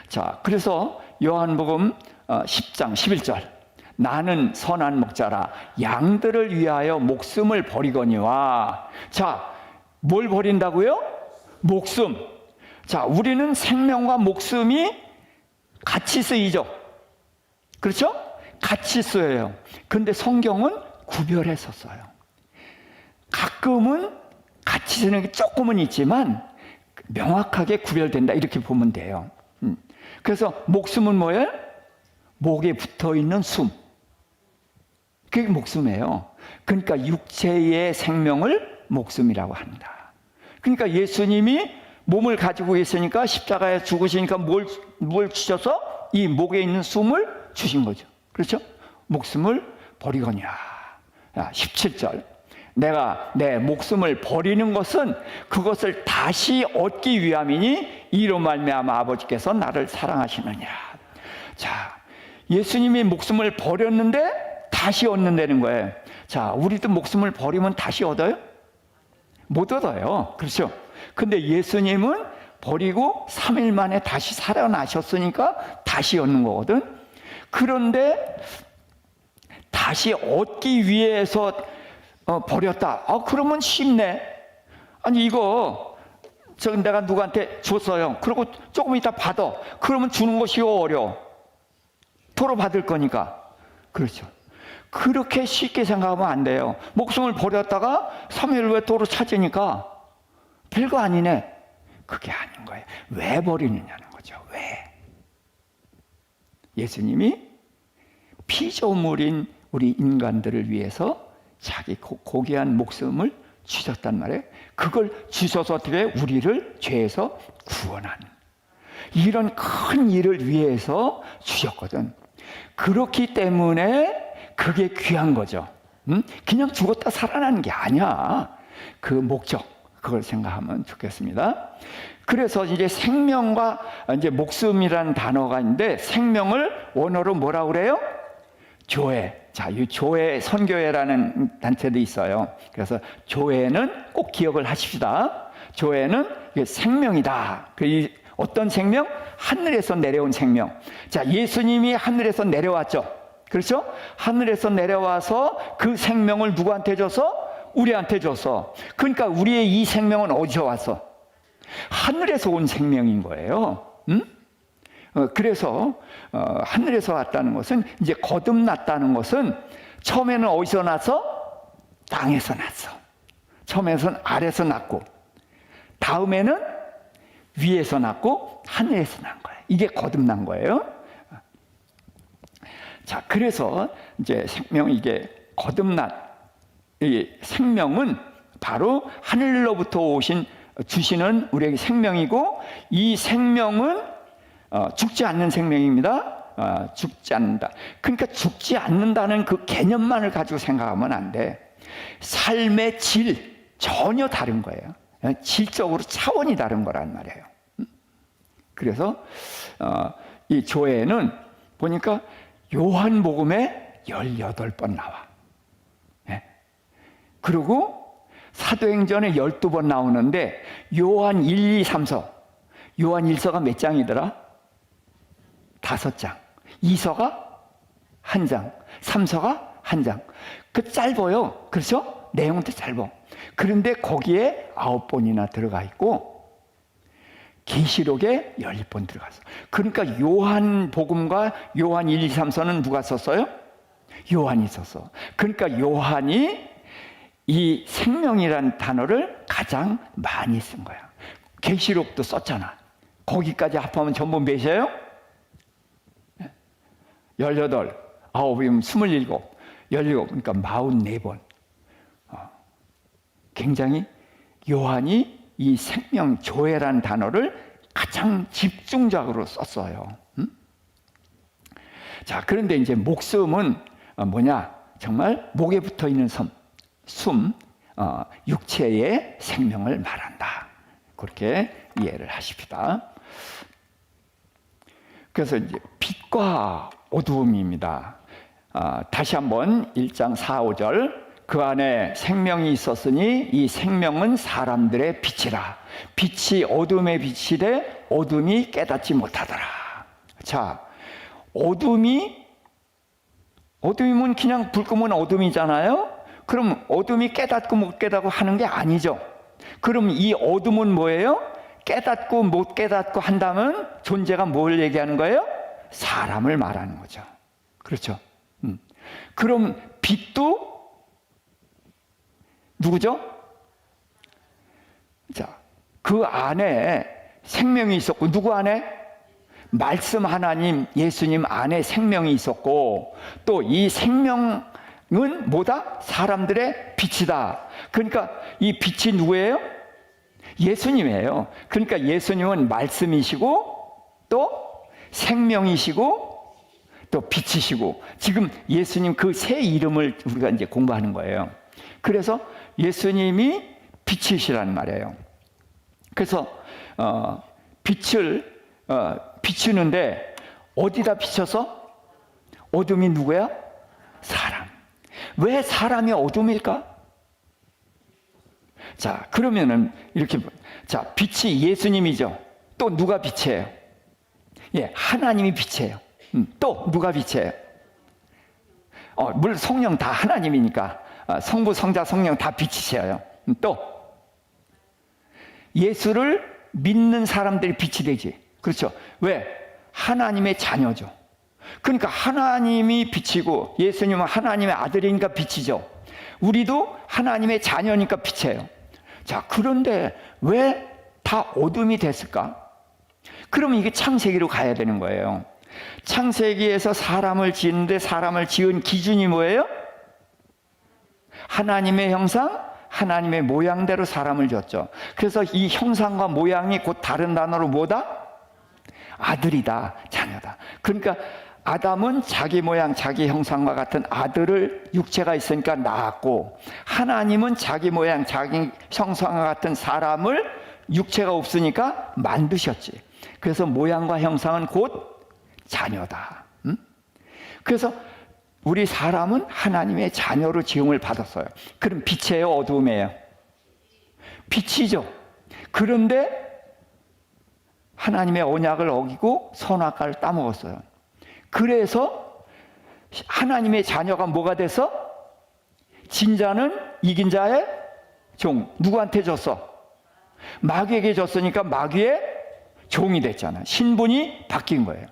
자, 그래서 요한복음 10장 11절. 나는 선한 목자라 양들을 위하여 목숨을 버리거니와. 자, 뭘 버린다고요? 목숨. 자, 우리는 생명과 목숨이 같이 쓰이죠. 그렇죠? 같이 쓰여요. 근데 성경은 구별해서 써요. 가끔은 같이 쓰는 게 조금은 있지만 명확하게 구별된다 이렇게 보면 돼요. 그래서 목숨은 뭐예요? 목에 붙어있는 숨. 그게 목숨이에요. 그러니까 육체의 생명을 목숨이라고 합니다. 그러니까 예수님이 몸을 가지고 계시니까 십자가에 죽으시니까 뭘 주셔서 이 목에 있는 숨을 주신 거죠. 그렇죠? 목숨을 버리거냐. 17절. 내가 내 목숨을 버리는 것은 그것을 다시 얻기 위함이니 이로 말미암아 아버지께서 나를 사랑하시느냐. 자, 예수님이 목숨을 버렸는데 다시 얻는다는 거예요. 자, 우리도 목숨을 버리면 다시 얻어요? 못 얻어요. 그렇죠? 근데 예수님은 버리고 3일 만에 다시 살아나셨으니까 다시 얻는 거거든. 그런데 다시 얻기 위해서 버렸다. 그러면 쉽네. 아니, 이거 내가 누구한테 줬어요. 그리고 조금 이따 받아. 그러면 주는 것이 어려워. 도로 받을 거니까. 그렇죠. 그렇게 쉽게 생각하면 안 돼요. 목숨을 버렸다가 3일 후에 도로 찾으니까 별거 아니네. 그게 아닌 거예요. 왜 버리느냐는 거죠. 왜? 예수님이 피조물인 우리 인간들을 위해서 자기 고귀한 목숨을 주셨단 말이에요. 그걸 주셔서 어떻게 우리를 죄에서 구원하는 이런 큰 일을 위해서 주셨거든. 그렇기 때문에 그게 귀한 거죠. 그냥 죽었다 살아나는 게 아니야. 그 목적, 그걸 생각하면 좋겠습니다. 그래서 이제 생명과 이제 목숨이라는 단어가 있는데 생명을 원어로 뭐라고 그래요? 교회. 자, 이 교회 선교회라는 단체도 있어요. 그래서 교회는 꼭 기억을 하십시다. 교회는 생명이다. 어떤 생명? 하늘에서 내려온 생명. 자, 예수님이 하늘에서 내려왔죠. 그렇죠? 하늘에서 내려와서 그 생명을 누구한테 줘서? 우리한테 줘서. 그러니까 우리의 이 생명은 어디서 왔어? 하늘에서 온 생명인 거예요. 그래서 하늘에서 왔다는 것은 이제 거듭났다는 것은 처음에는 어디서 나서? 땅에서 났어. 처음에는 아래에서 났고, 다음에는 위에서 났고, 하늘에서 난 거예요. 이게 거듭난 거예요. 자, 그래서 이제 이게 거듭난 이 생명은 바로 하늘로부터 주시는 우리에게 생명이고, 이 생명은 죽지 않는 생명입니다. 죽지 않는다. 그러니까 죽지 않는다는 그 개념만을 가지고 생각하면 안 돼. 삶의 질 전혀 다른 거예요. 질적으로 차원이 다른 거란 말이에요. 그래서 이 조회는 보니까 요한복음에 18번 나와. 그리고 사도행전에 12번 나오는데 요한 1, 2, 3서, 요한 1서가 몇 장이더라? 5장. 2서가 1장. 3서가 1장. 그 짧아요. 그렇죠? 내용도 짧아. 그런데 거기에 9번이나 들어가 있고 계시록에 10번 들어갔어. 그러니까 요한복음과 요한 1, 2, 3서는 누가 썼어요? 요한이 썼어. 그러니까 요한이 이 생명이라는 단어를 가장 많이 쓴 거야. 계시록도 썼잖아. 거기까지 합하면 전부 몇이에요? 18, 9이면 27, 17, 그러니까 44번. 굉장히 요한이 이 생명 조회라는 단어를 가장 집중적으로 썼어요. 자, 그런데 이제 목숨은 뭐냐? 정말 목에 붙어 있는 숨, 육체의 생명을 말한다. 그렇게 이해를 하십시다. 그래서 이제 빛과 어두움입니다. 다시 한번 1장 4, 5절. 그 안에 생명이 있었으니 이 생명은 사람들의 빛이라. 빛이 어둠에 비치되 어둠이 깨닫지 못하더라. 자, 어둠이면 그냥 불 끄면 어둠이잖아요. 그럼 어둠이 깨닫고 못 깨닫고 하는 게 아니죠. 그럼 이 어둠은 뭐예요? 깨닫고 못 깨닫고 한다면 존재가 뭘 얘기하는 거예요? 사람을 말하는 거죠. 그렇죠? 그럼 빛도 누구죠? 자, 그 안에 생명이 있었고, 누구 안에? 말씀 하나님, 예수님 안에 생명이 있었고, 또 이 생명은 뭐다? 사람들의 빛이다. 그러니까 이 빛이 누구예요? 예수님이에요. 그러니까 예수님은 말씀이시고, 또 생명이시고, 또 빛이시고, 지금 예수님 그 세 이름을 우리가 이제 공부하는 거예요. 그래서 예수님이 빛이시란 말이에요. 그래서 빛을 비추는데 어디다 비춰서? 어둠이 누구야? 사람. 왜 사람이 어둠일까? 자, 그러면은 이렇게, 자, 빛이 예수님이죠. 또 누가 빛이에요? 예, 하나님이 빛이에요. 또 누가 빛이에요? 물론 성령 다 하나님이니까 성부, 성자, 성령 다 빛이셔요. 또 예수를 믿는 사람들이 빛이 되지. 그렇죠? 왜? 하나님의 자녀죠. 그러니까 하나님이 빛이고 예수님은 하나님의 아들이니까 빛이죠. 우리도 하나님의 자녀니까 빛이에요. 자, 그런데 왜 다 어둠이 됐을까? 그러면 이게 창세기로 가야 되는 거예요. 창세기에서 사람을 지었는데 사람을 지은 기준이 뭐예요? 하나님의 형상, 하나님의 모양대로 사람을 지었죠. 그래서 이 형상과 모양이 곧 다른 단어로 뭐다? 아들이다, 자녀다. 그러니까 아담은 자기 모양, 자기 형상과 같은 아들을 육체가 있으니까 낳았고, 하나님은 자기 모양, 자기 형상과 같은 사람을 육체가 없으니까 만드셨지. 그래서 모양과 형상은 곧 자녀다. 그래서 우리 사람은 하나님의 자녀로 지음을 받았어요. 그럼 빛이에요, 어두움이에요? 빛이죠. 그런데 하나님의 언약을 어기고 선악과를 따먹었어요. 그래서 하나님의 자녀가 뭐가 돼서? 진자는 이긴 자의 종. 누구한테 줬어? 마귀에게 줬으니까 마귀의 종이 됐잖아. 신분이 바뀐 거예요.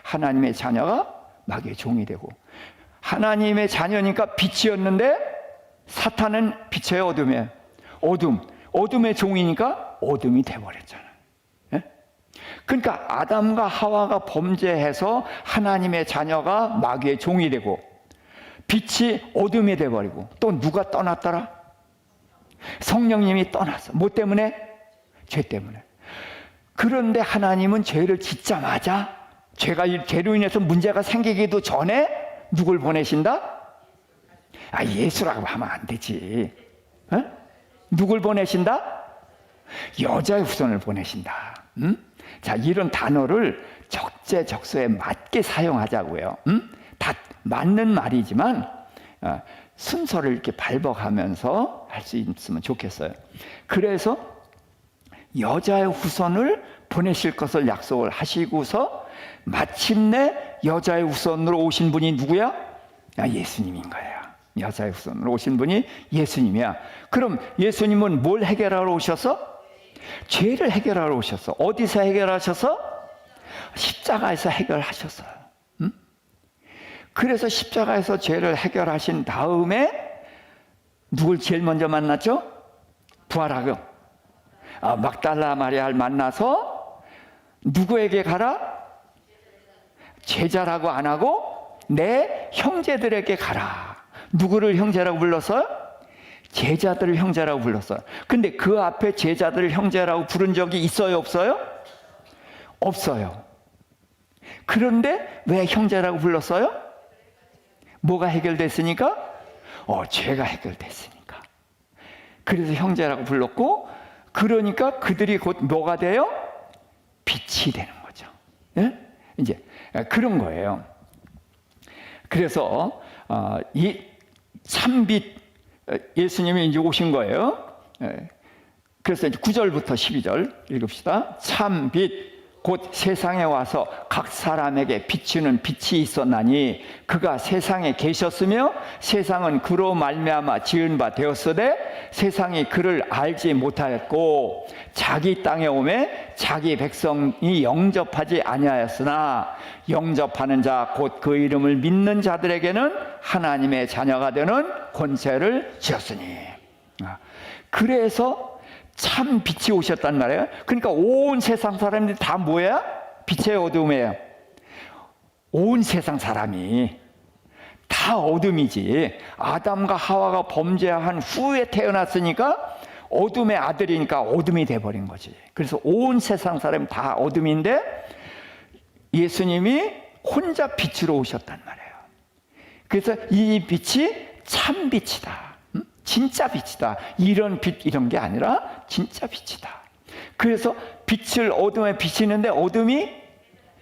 하나님의 자녀가 마귀의 종이 되고, 하나님의 자녀니까 빛이었는데 사탄은 빛이에요, 어둠이에요? 어둠의 종이니까 어둠이 돼버렸잖아요. 예? 그러니까 아담과 하와가 범죄해서 하나님의 자녀가 마귀의 종이 되고 빛이 어둠이 돼버리고, 또 누가 떠났더라? 성령님이 떠났어. 뭐 때문에? 죄 때문에. 그런데 하나님은 죄를 짓자마자, 죄로 인해서 문제가 생기기도 전에 누굴 보내신다? 예수라고 하면 안 되지. 어? 누굴 보내신다? 여자의 후손을 보내신다. 자, 이런 단어를 적재적소에 맞게 사용하자고요. 다 맞는 말이지만 순서를 이렇게 발복하면서 할 수 있으면 좋겠어요. 그래서 여자의 후손을 보내실 것을 약속을 하시고서 마침내 여자의 후손으로 오신 분이 누구야? 예수님인 거예요. 여자의 후손으로 오신 분이 예수님이야. 그럼 예수님은 뭘 해결하러 오셔서? 죄를 해결하러 오셨어. 어디서 해결하셔서? 십자가에서 해결하셨어요. 그래서 십자가에서 죄를 해결하신 다음에 누굴 제일 먼저 만났죠? 부활하고 막달라 마리아를 만나서 누구에게 가라? 제자라고 안 하고 내 형제들에게 가라. 누구를 형제라고 불렀어요? 제자들을 형제라고 불렀어요. 근데 그 앞에 제자들을 형제라고 부른 적이 있어요, 없어요? 없어요. 그런데 왜 형제라고 불렀어요? 뭐가 해결됐으니까? 죄가 해결됐으니까. 그래서 형제라고 불렀고, 그러니까 그들이 곧 뭐가 돼요? 빛이 되는 거죠. 예? 이제 그런 거예요. 그래서 이 참빛, 예수님이 이제 오신 거예요. 그래서 이제 9절부터 12절 읽읍시다. 참빛 곧 세상에 와서 각 사람에게 비추는 빛이 있었나니 그가 세상에 계셨으며 세상은 그로 말미암아 지은 바 되었으되 세상이 그를 알지 못하였고 자기 땅에 오매 자기 백성이 영접하지 아니하였으나 영접하는 자 곧 그 이름을 믿는 자들에게는 하나님의 자녀가 되는 권세를 주었으니. 그래서 참 빛이 오셨단 말이에요. 그러니까 온 세상 사람들이 다 뭐야? 빛의 어둠이에요. 온 세상 사람이 다 어둠이지. 아담과 하와가 범죄한 후에 태어났으니까 어둠의 아들이니까 어둠이 돼버린 거지. 그래서 온 세상 사람이 다 어둠인데 예수님이 혼자 빛으로 오셨단 말이에요. 그래서 이 빛이 참 빛이다. 진짜 빛이다. 이런 빛 이런 게 아니라 진짜 빛이다. 그래서 빛을 어둠에 비치는데 어둠이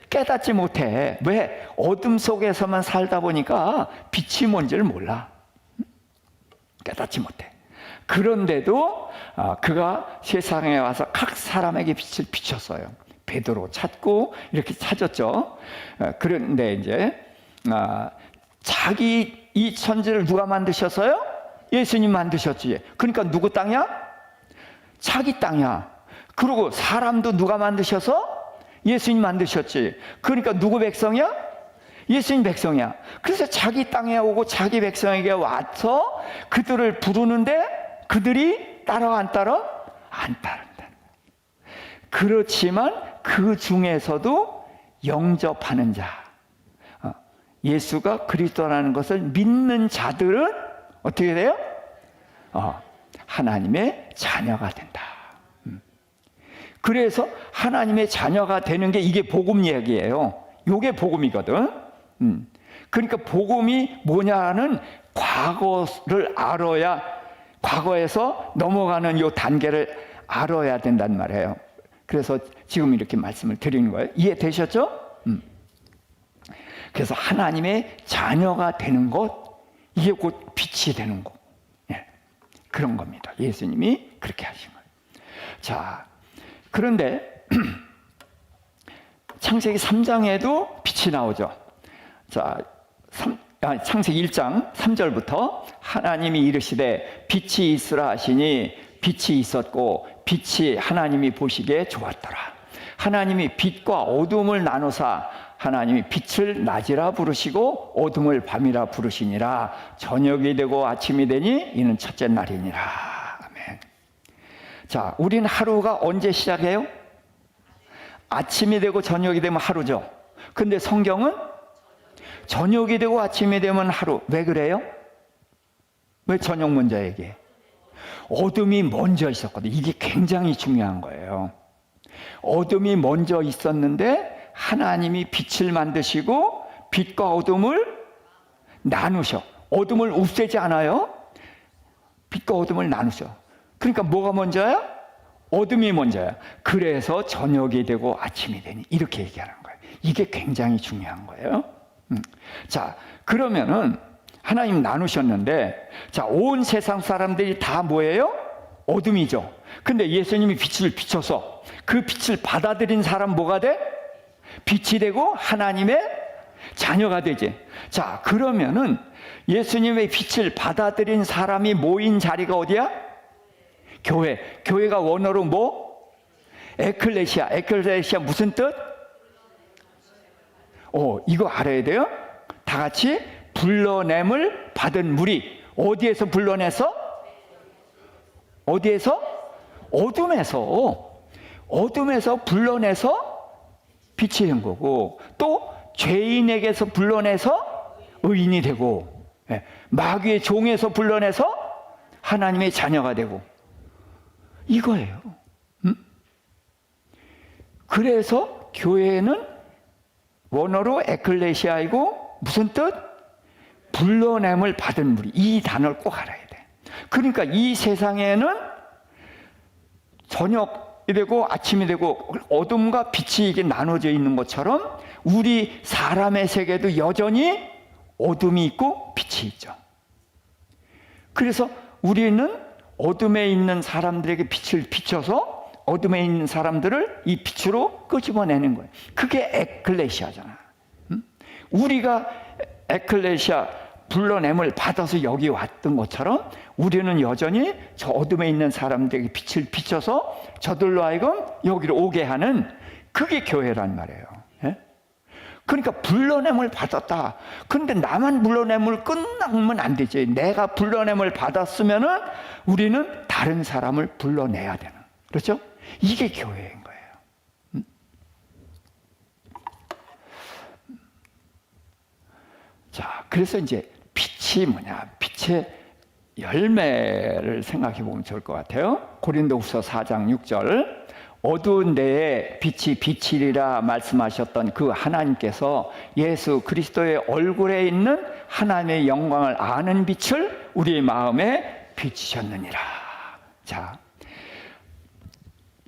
깨닫지 못해. 왜? 어둠 속에서만 살다 보니까 빛이 뭔지를 몰라. 깨닫지 못해. 그런데도 그가 세상에 와서 각 사람에게 빛을 비췄어요. 베드로 찾고 이렇게 찾았죠. 그런데 이제 자기 이 천지를 누가 만드셨어요? 예수님 만드셨지. 그러니까 누구 땅이야? 자기 땅이야. 그리고 사람도 누가 만드셔서? 예수님 만드셨지. 그러니까 누구 백성이야? 예수님 백성이야. 그래서 자기 땅에 오고 자기 백성에게 와서 그들을 부르는데 그들이 따라 안 따라? 안 따른다. 그렇지만 그 중에서도 영접하는 자, 예수가 그리스도라는 것을 믿는 자들은 어떻게 돼요? 하나님의 자녀가 된다. 그래서 하나님의 자녀가 되는 게 이게 복음 얘기예요. 이게 복음이거든. 그러니까 복음이 뭐냐는 과거를 알아야, 과거에서 넘어가는 이 단계를 알아야 된단 말이에요. 그래서 지금 이렇게 말씀을 드리는 거예요. 이해되셨죠? 그래서 하나님의 자녀가 되는 것, 이게 곧 빛이 되는 거. 예, 그런 겁니다. 예수님이 그렇게 하신 거예요. 자, 그런데 창세기 3장에도 빛이 나오죠. 자, 창세기 1장 3절부터 하나님이 이르시되 빛이 있으라 하시니 빛이 있었고 빛이 하나님이 보시기에 좋았더라. 하나님이 빛과 어둠을 나누사 하나님이 빛을 낮이라 부르시고 어둠을 밤이라 부르시니라. 저녁이 되고 아침이 되니 이는 첫째 날이니라. 아멘. 자, 우리는 하루가 언제 시작해요? 아침이 되고 저녁이 되면 하루죠. 근데 성경은 저녁이 되고 아침이 되면 하루. 왜 그래요? 왜 저녁 먼저 얘기해? 어둠이 먼저 있었거든. 이게 굉장히 중요한 거예요. 어둠이 먼저 있었는데 하나님이 빛을 만드시고 빛과 어둠을 나누셔. 어둠을 없애지 않아요. 빛과 어둠을 나누셔. 그러니까 뭐가 먼저야? 어둠이 먼저야. 그래서 저녁이 되고 아침이 되니 이렇게 얘기하는 거예요. 이게 굉장히 중요한 거예요. 자, 그러면은 하나님 나누셨는데, 자, 온 세상 사람들이 다 뭐예요? 어둠이죠. 근데 예수님이 빛을 비춰서 그 빛을 받아들인 사람 뭐가 돼? 빛이 되고 하나님의 자녀가 되지. 자, 그러면은 예수님의 빛을 받아들인 사람이 모인 자리가 어디야? 교회. 교회가 원어로 뭐? 에클레시아. 에클레시아 무슨 뜻? 이거 알아야 돼요? 다 같이 불러냄을 받은 무리. 어디에서 불러내서? 어디에서? 어둠에서. 어둠에서 불러내서 빛이 된 거고, 또 죄인에게서 불러내서 의인이 되고, 마귀의 종에서 불러내서 하나님의 자녀가 되고, 이거예요. 그래서 교회는 원어로 에클레시아이고 무슨 뜻? 불러냄을 받은 무리. 이 단어를 꼭 알아야 돼. 그러니까 이 세상에는 저녁이 되고 아침이 되고 어둠과 빛이 이게 나눠져 있는 것처럼 우리 사람의 세계도 여전히 어둠이 있고 빛이 있죠. 그래서 우리는 어둠에 있는 사람들에게 빛을 비춰서 어둠에 있는 사람들을 이 빛으로 끄집어내는 거예요. 그게 에클레시아잖아. 우리가 에클레시아 불러냄을 받아서 여기 왔던 것처럼 우리는 여전히 저 어둠에 있는 사람들에게 빛을 비춰서 저들로 하여금 여기로 오게 하는, 그게 교회란 말이에요. 그러니까 불러냄을 받았다. 그런데 나만 불러냄을 끝나면 안 되지. 내가 불러냄을 받았으면은 우리는 다른 사람을 불러내야 되는. 그렇죠? 이게 교회인 거예요. 자, 그래서 이제 빛이 뭐냐? 빛의 열매를 생각해 보면 좋을 것 같아요. 고린도후서 4장 6절. 어두운 데에 빛이 비치리라 말씀하셨던 그 하나님께서 예수 그리스도의 얼굴에 있는 하나님의 영광을 아는 빛을 우리 마음에 비추셨느니라. 자,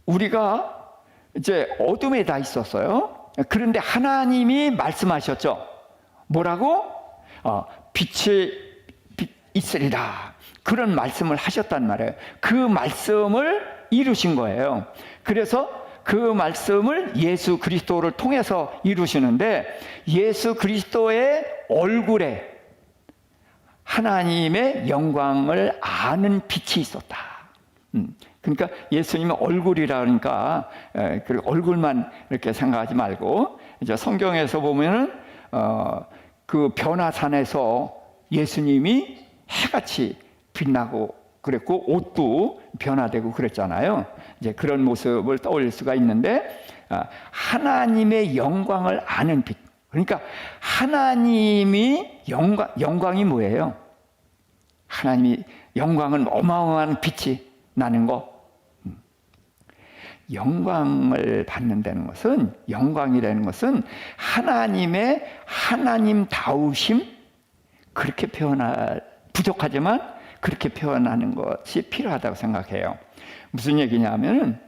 우리가 이제 어둠에 다 있었어요. 그런데 하나님이 말씀하셨죠. 뭐라고? 빛이 있으리라. 그런 말씀을 하셨단 말이에요. 그 말씀을 이루신 거예요. 그래서 그 말씀을 예수 그리스도를 통해서 이루시는데, 예수 그리스도의 얼굴에 하나님의 영광을 아는 빛이 있었다. 그러니까 예수님의 얼굴이라 그러니까 그 얼굴만 이렇게 생각하지 말고, 이제 성경에서 보면은 그 변화산에서 예수님이 해같이 빛나고 그랬고 옷도 변화되고 그랬잖아요. 이제 그런 모습을 떠올릴 수가 있는데, 하나님의 영광을 아는 빛. 그러니까 하나님이 영광이 뭐예요? 하나님이 영광은 어마어마한 빛이 나는 거. 영광을 받는다는 것은, 영광이라는 것은 하나님의 하나님다우심, 그렇게 부족하지만 그렇게 표현하는 것이 필요하다고 생각해요. 무슨 얘기냐면은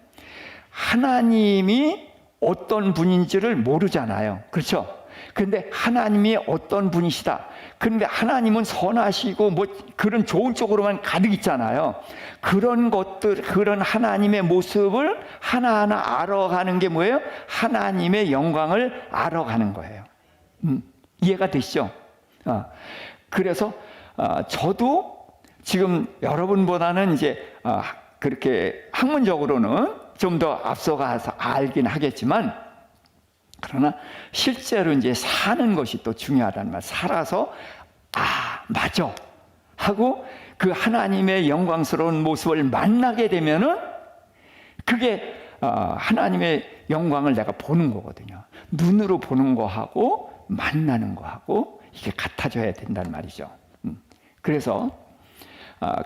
하나님이 어떤 분인지를 모르잖아요. 그렇죠? 그런데 하나님이 어떤 분이시다. 그런데 하나님은 선하시고 뭐 그런 좋은 쪽으로만 가득 있잖아요. 그런 것들, 그런 하나님의 모습을 하나하나 알아가는 게 뭐예요? 하나님의 영광을 알아가는 거예요. 이해가 되시죠? 그래서 저도 지금 여러분보다는 이제 그렇게 학문적으로는 좀 더 앞서가서 알긴 하겠지만, 그러나 실제로 이제 사는 것이 또 중요하다는 말. 살아서 맞아 하고 그 하나님의 영광스러운 모습을 만나게 되면은 그게 하나님의 영광을 내가 보는 거거든요. 눈으로 보는 거하고 만나는 거하고 이게 같아져야 된다는 말이죠. 그래서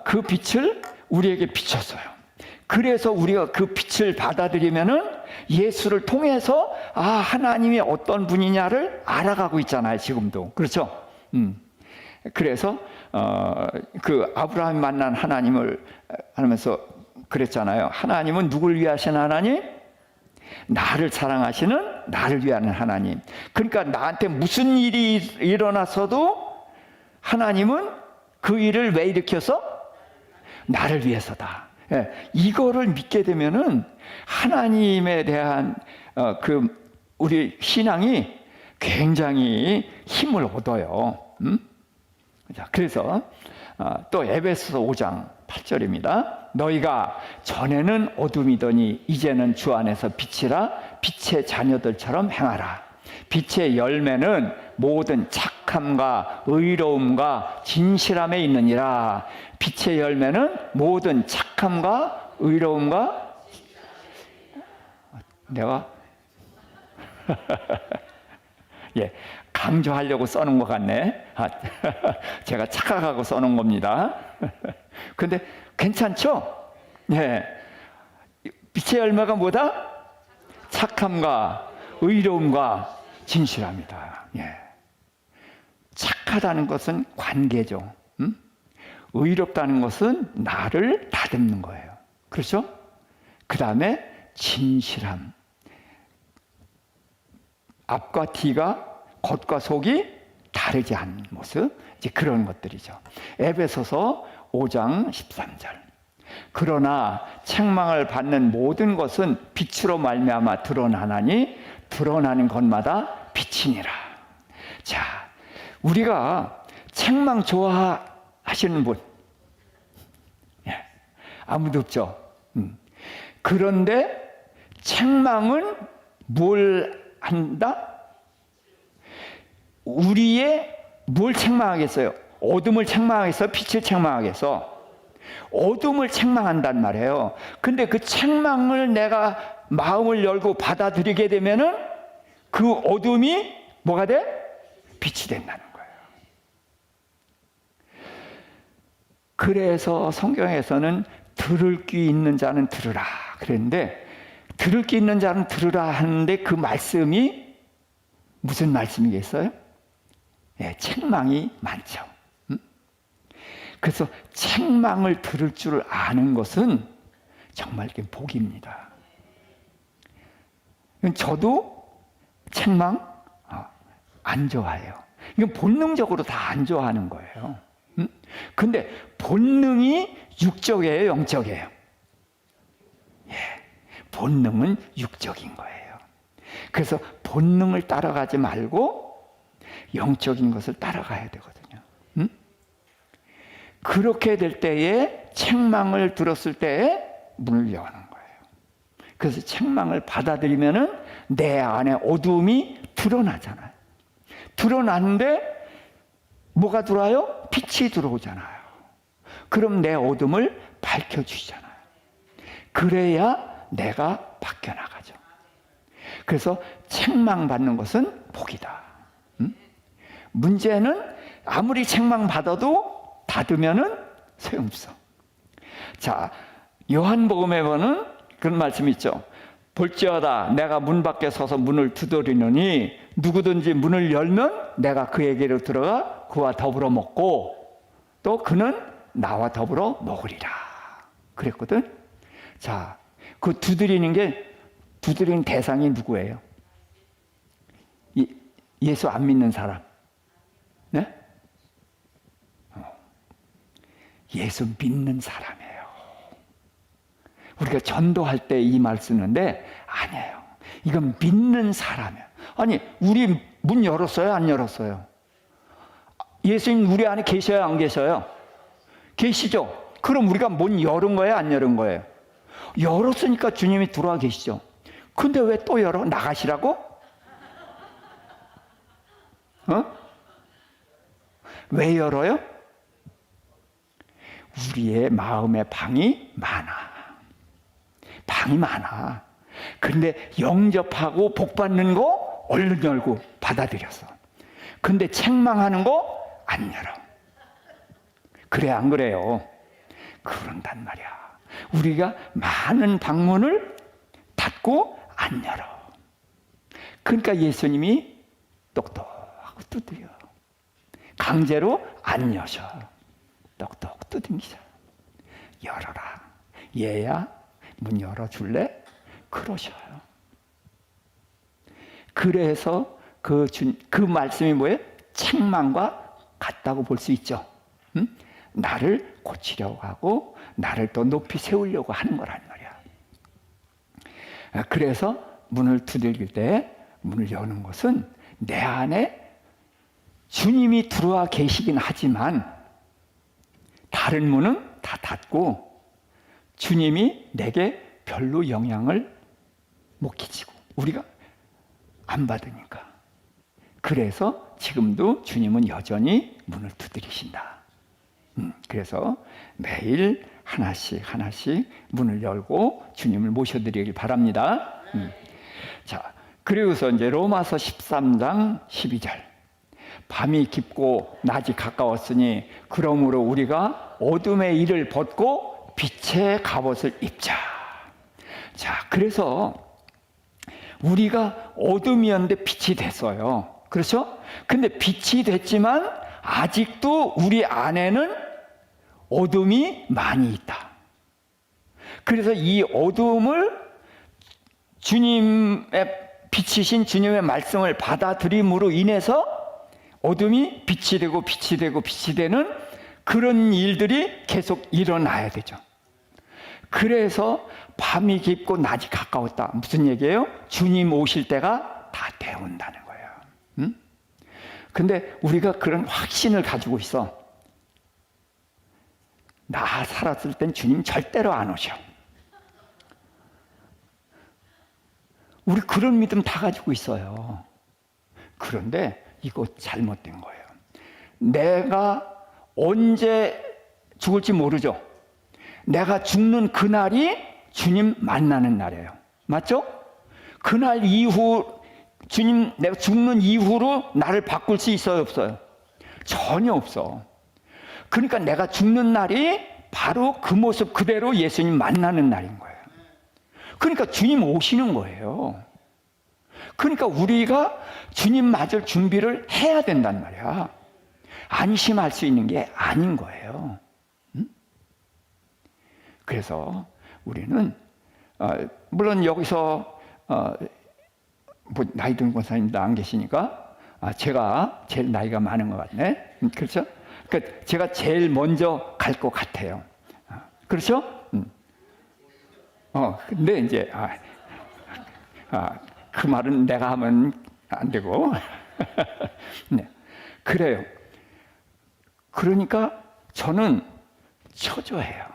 그 빛을 우리에게 비쳤어요. 그래서 우리가 그 빛을 받아들이면은 예수를 통해서 하나님이 어떤 분이냐를 알아가고 있잖아요. 지금도 그렇죠. 그래서 그 아브라함이 만난 하나님을 하면서 그랬잖아요. 하나님은 누굴 위하신 하나님? 나를 사랑하시는 나를 위하는 하나님. 그러니까 나한테 무슨 일이 일어났어도 하나님은 그 일을 왜 일으켜서? 나를 위해서다. 예, 이거를 믿게 되면은 하나님에 대한 우리 신앙이 굉장히 힘을 얻어요. 자, 그래서 또 에베소서 5장 8절입니다. 너희가 전에는 어둠이더니 이제는 주 안에서 빛이라 빛의 자녀들처럼 행하라. 빛의 열매는 모든 착함과 의로움과 진실함에 있느니라. 빛의 열매는 모든 착함과 의로움과 내가 예, 강조하려고 써놓은 것 같네. 제가 착각하고 써놓은 겁니다. 근데 괜찮죠? 예. 빛의 열매가 뭐다? 착함과 의로움과 진실합니다. 예. 착하다는 것은 관계죠. 의롭다는 것은 나를 다듬는 거예요. 그렇죠? 그 다음에 진실함. 앞과 뒤가 겉과 속이 다르지 않는 모습, 이제 그런 것들이죠. 에베소서 5장 13절. 그러나 책망을 받는 모든 것은 빛으로 말미암아 드러나나니 드러나는 것마다 빛이니라. 자, 우리가 책망 좋아하시는 분, 예, 아무도 없죠. 그런데 책망은 뭘 한다? 우리의 뭘 책망하겠어요? 어둠을 책망하겠어? 빛을 책망하겠어? 어둠을 책망한단 말이에요. 근데 그 책망을 내가 마음을 열고 받아들이게 되면은 그 어둠이 뭐가 돼? 빛이 된다는 거예요. 그래서 성경에서는 들을 귀 있는 자는 들으라 그랬는데, 들을 귀 있는 자는 들으라 하는데 그 말씀이 무슨 말씀이겠어요? 예, 책망이 많죠. 그래서 책망을 들을 줄 아는 것은 정말 복입니다. 저도 책망 안 좋아해요. 이건 본능적으로 다 안 좋아하는 거예요. 근데 본능이 육적이에요, 영적이에요? 예, 본능은 육적인 거예요. 그래서 본능을 따라가지 말고 영적인 것을 따라가야 되거든요. 그렇게 될 때에 책망을 들었을 때에 문을 여는 거예요. 그래서 책망을 받아들이면은 내 안에 어둠이 드러나잖아요. 드러나는데 뭐가 들어와요? 빛이 들어오잖아요. 그럼 내 어둠을 밝혀주시잖아요. 그래야 내가 바뀌어나가죠. 그래서 책망받는 것은 복이다. 문제는 아무리 책망받아도 닫으면은 소용없어. 자, 요한복음에 보는 그런 말씀이 있죠. 볼지어다 내가 문 밖에 서서 문을 두드리노니 누구든지 문을 열면 내가 그에게로 들어가 그와 더불어 먹고 또 그는 나와 더불어 먹으리라 그랬거든. 자, 그 두드리는 대상이 누구예요? 예수 안 믿는 사람. 네? 예수 믿는 사람이에요. 우리가 전도할 때 이 말 쓰는데 아니에요. 이건 믿는 사람이에요. 아니, 우리 문 열었어요? 안 열었어요? 예수님 우리 안에 계셔요? 안 계셔요? 계시죠? 그럼 우리가 문 열은 거예요? 안 열은 거예요? 열었으니까 주님이 들어와 계시죠. 근데 왜 또 열어? 나가시라고? 왜 열어요? 우리의 마음에 방이 많아. 방이 많아. 근데 영접하고 복 받는 거 얼른 열고 받아들였어. 근데 책망하는 거 안 열어. 그래 안 그래요? 그런단 말이야. 우리가 많은 방문을 닫고 안 열어. 그러니까 예수님이 똑똑하고 두드려. 강제로 안 여셔. 똑똑 두드리자. 열어라. 얘야 문 열어줄래? 그러셔요. 그래서 그 말씀이 뭐예요? 책망과 같다고 볼 수 있죠. 응? 나를 고치려고 하고 나를 더 높이 세우려고 하는 거란 말이야. 그래서 문을 두들길 때 문을 여는 것은 내 안에 주님이 들어와 계시긴 하지만 다른 문은 다 닫고 주님이 내게 별로 영향을 못 끼치고 우리가 안 받으니까. 그래서 지금도 주님은 여전히 문을 두드리신다. 그래서 매일 하나씩 문을 열고 주님을 모셔드리길 바랍니다. 자, 그리고서 이제 로마서 13장 12절. 밤이 깊고 낮이 가까웠으니 그러므로 우리가 어둠의 일을 벗고 빛의 갑옷을 입자. 자, 그래서 우리가 어둠이었는데 빛이 됐어요. 그렇죠? 근데 빛이 됐지만 아직도 우리 안에는 어둠이 많이 있다. 그래서 이 어둠을 주님의 빛이신 주님의 말씀을 받아들임으로 인해서 어둠이 빛이 되고 빛이 되고 빛이 되는 그런 일들이 계속 일어나야 되죠. 그래서 밤이 깊고 낮이 가까웠다. 무슨 얘기예요? 주님 오실 때가 다 되어온다는 거예요. 근데 우리가 그런 확신을 가지고 있어. 나 살았을 땐 주님 절대로 안 오셔. 우리 그런 믿음 다 가지고 있어요. 그런데 이거 잘못된 거예요. 내가 언제 죽을지 모르죠. 내가 죽는 그날이 주님 만나는 날이에요. 맞죠? 그날 이후 주님 내가 죽는 이후로 나를 바꿀 수 있어요, 없어요? 전혀 없어. 그러니까 내가 죽는 날이 바로 그 모습 그대로 예수님 만나는 날인 거예요. 그러니까 주님 오시는 거예요. 그러니까 우리가 주님 맞을 준비를 해야 된단 말이야. 안심할 수 있는 게 아닌 거예요. 그래서 우리는 물론 여기서 뭐 나이 든 권사님도 안 계시니까 제가 제일 나이가 많은 것 같네. 그렇죠? 그러니까 제가 제일 먼저 갈 것 같아요. 그렇죠? 근데 이제 그 말은 내가 하면 안 되고 네, 그래요. 그러니까 저는 초조해요.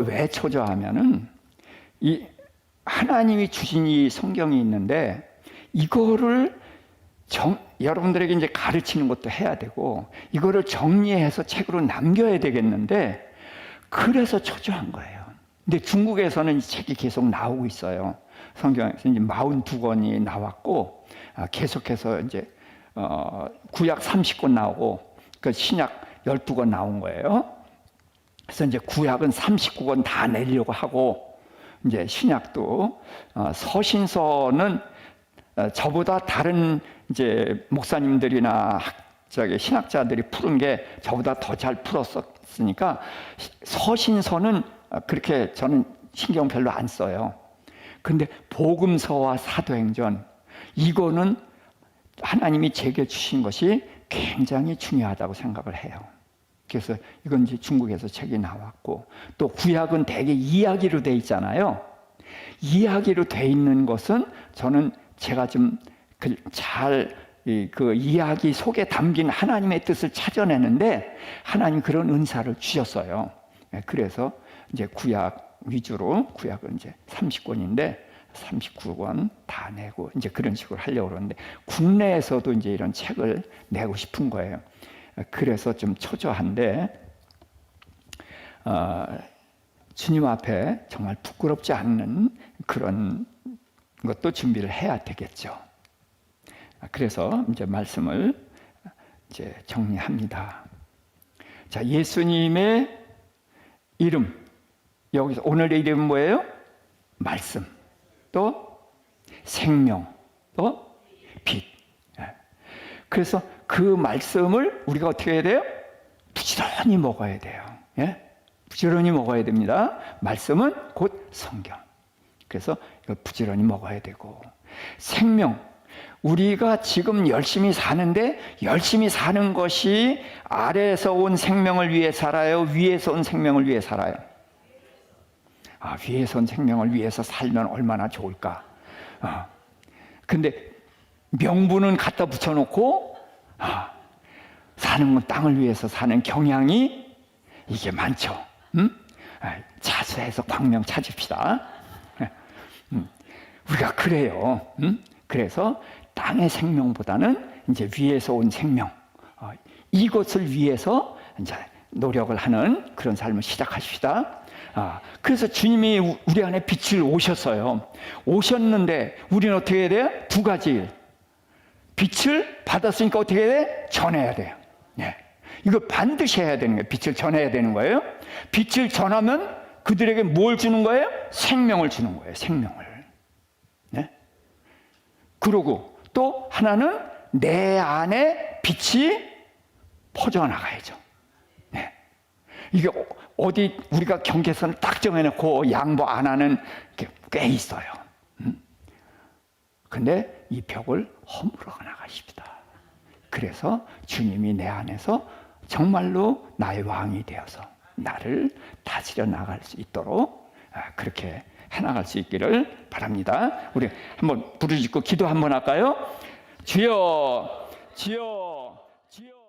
왜 초조하면은 이 하나님이 주신 이 성경이 있는데 이거를 여러분들에게 이제 가르치는 것도 해야 되고 이거를 정리해서 책으로 남겨야 되겠는데 그래서 초조한 거예요. 근데 중국에서는 이 책이 계속 나오고 있어요. 성경에서 이제 42권이 나왔고 계속해서 이제 구약 30권 나오고 그 신약 12권 나온 거예요. 그래서 이제 구약은 39권 다 내려고 하고 이제 신약도 서신서는 저보다 다른 이제 목사님들이나 신학자들이 푸른 게 저보다 더 잘 풀었으니까 서신서는 그렇게 저는 신경 별로 안 써요. 근데 복음서와 사도행전 이거는 하나님이 제게 주신 것이 굉장히 중요하다고 생각을 해요. 그래서 이건 이제 중국에서 책이 나왔고 또 구약은 대개 이야기로 돼 있잖아요. 이야기로 돼 있는 것은 저는 제가 좀 잘 그 이야기 속에 담긴 하나님의 뜻을 찾아내는데 하나님 그런 은사를 주셨어요. 그래서 이제 구약 위주로 구약은 이제 30권인데 39권 다 내고 이제 그런 식으로 하려고 그러는데 국내에서도 이제 이런 책을 내고 싶은 거예요. 그래서 좀 초조한데 주님 앞에 정말 부끄럽지 않는 그런 것도 준비를 해야 되겠죠. 그래서 이제 말씀을 이제 정리합니다. 자, 예수님의 이름, 여기서 오늘의 이름은 뭐예요? 말씀, 또 생명, 또 빛. 그래서 그 말씀을 우리가 어떻게 해야 돼요? 부지런히 먹어야 돼요. 예? 부지런히 먹어야 됩니다. 말씀은 곧 성경. 그래서 이걸 부지런히 먹어야 되고, 생명, 우리가 지금 열심히 사는데 열심히 사는 것이 아래에서 온 생명을 위해 살아요? 위에서 온 생명을 위해 살아요? 위에서 온 생명을 위해서 살면 얼마나 좋을까? 근데 명분은 갖다 붙여놓고 사는 건 땅을 위해서 사는 경향이 이게 많죠. 자수해서 광명 찾읍시다. 우리가 그래요. 그래서 땅의 생명보다는 이제 위에서 온 생명, 이것을 위해서 이제 노력을 하는 그런 삶을 시작하십시다. 그래서 주님이 우리 안에 빛을 오셨어요. 오셨는데 우리는 어떻게 해야 돼요? 두 가지. 빛을 받았으니까 어떻게 해야 돼? 전해야 돼요. 네. 이거 반드시 해야 되는 거예요. 빛을 전해야 되는 거예요. 빛을 전하면 그들에게 뭘 주는 거예요? 생명을 주는 거예요. 생명을. 네? 그러고 또 하나는 내 안에 빛이 퍼져나가야죠. 네. 이게 어디 우리가 경계선을 딱 정해놓고 양보 안 하는 게 꽤 있어요. 근데 이 벽을 허물어 나가십니다. 그래서 주님이 내 안에서 정말로 나의 왕이 되어서 나를 다스려 나갈 수 있도록 그렇게 해나갈 수 있기를 바랍니다. 우리 한번 부르짖고 기도 한번 할까요? 주여, 주여, 주여.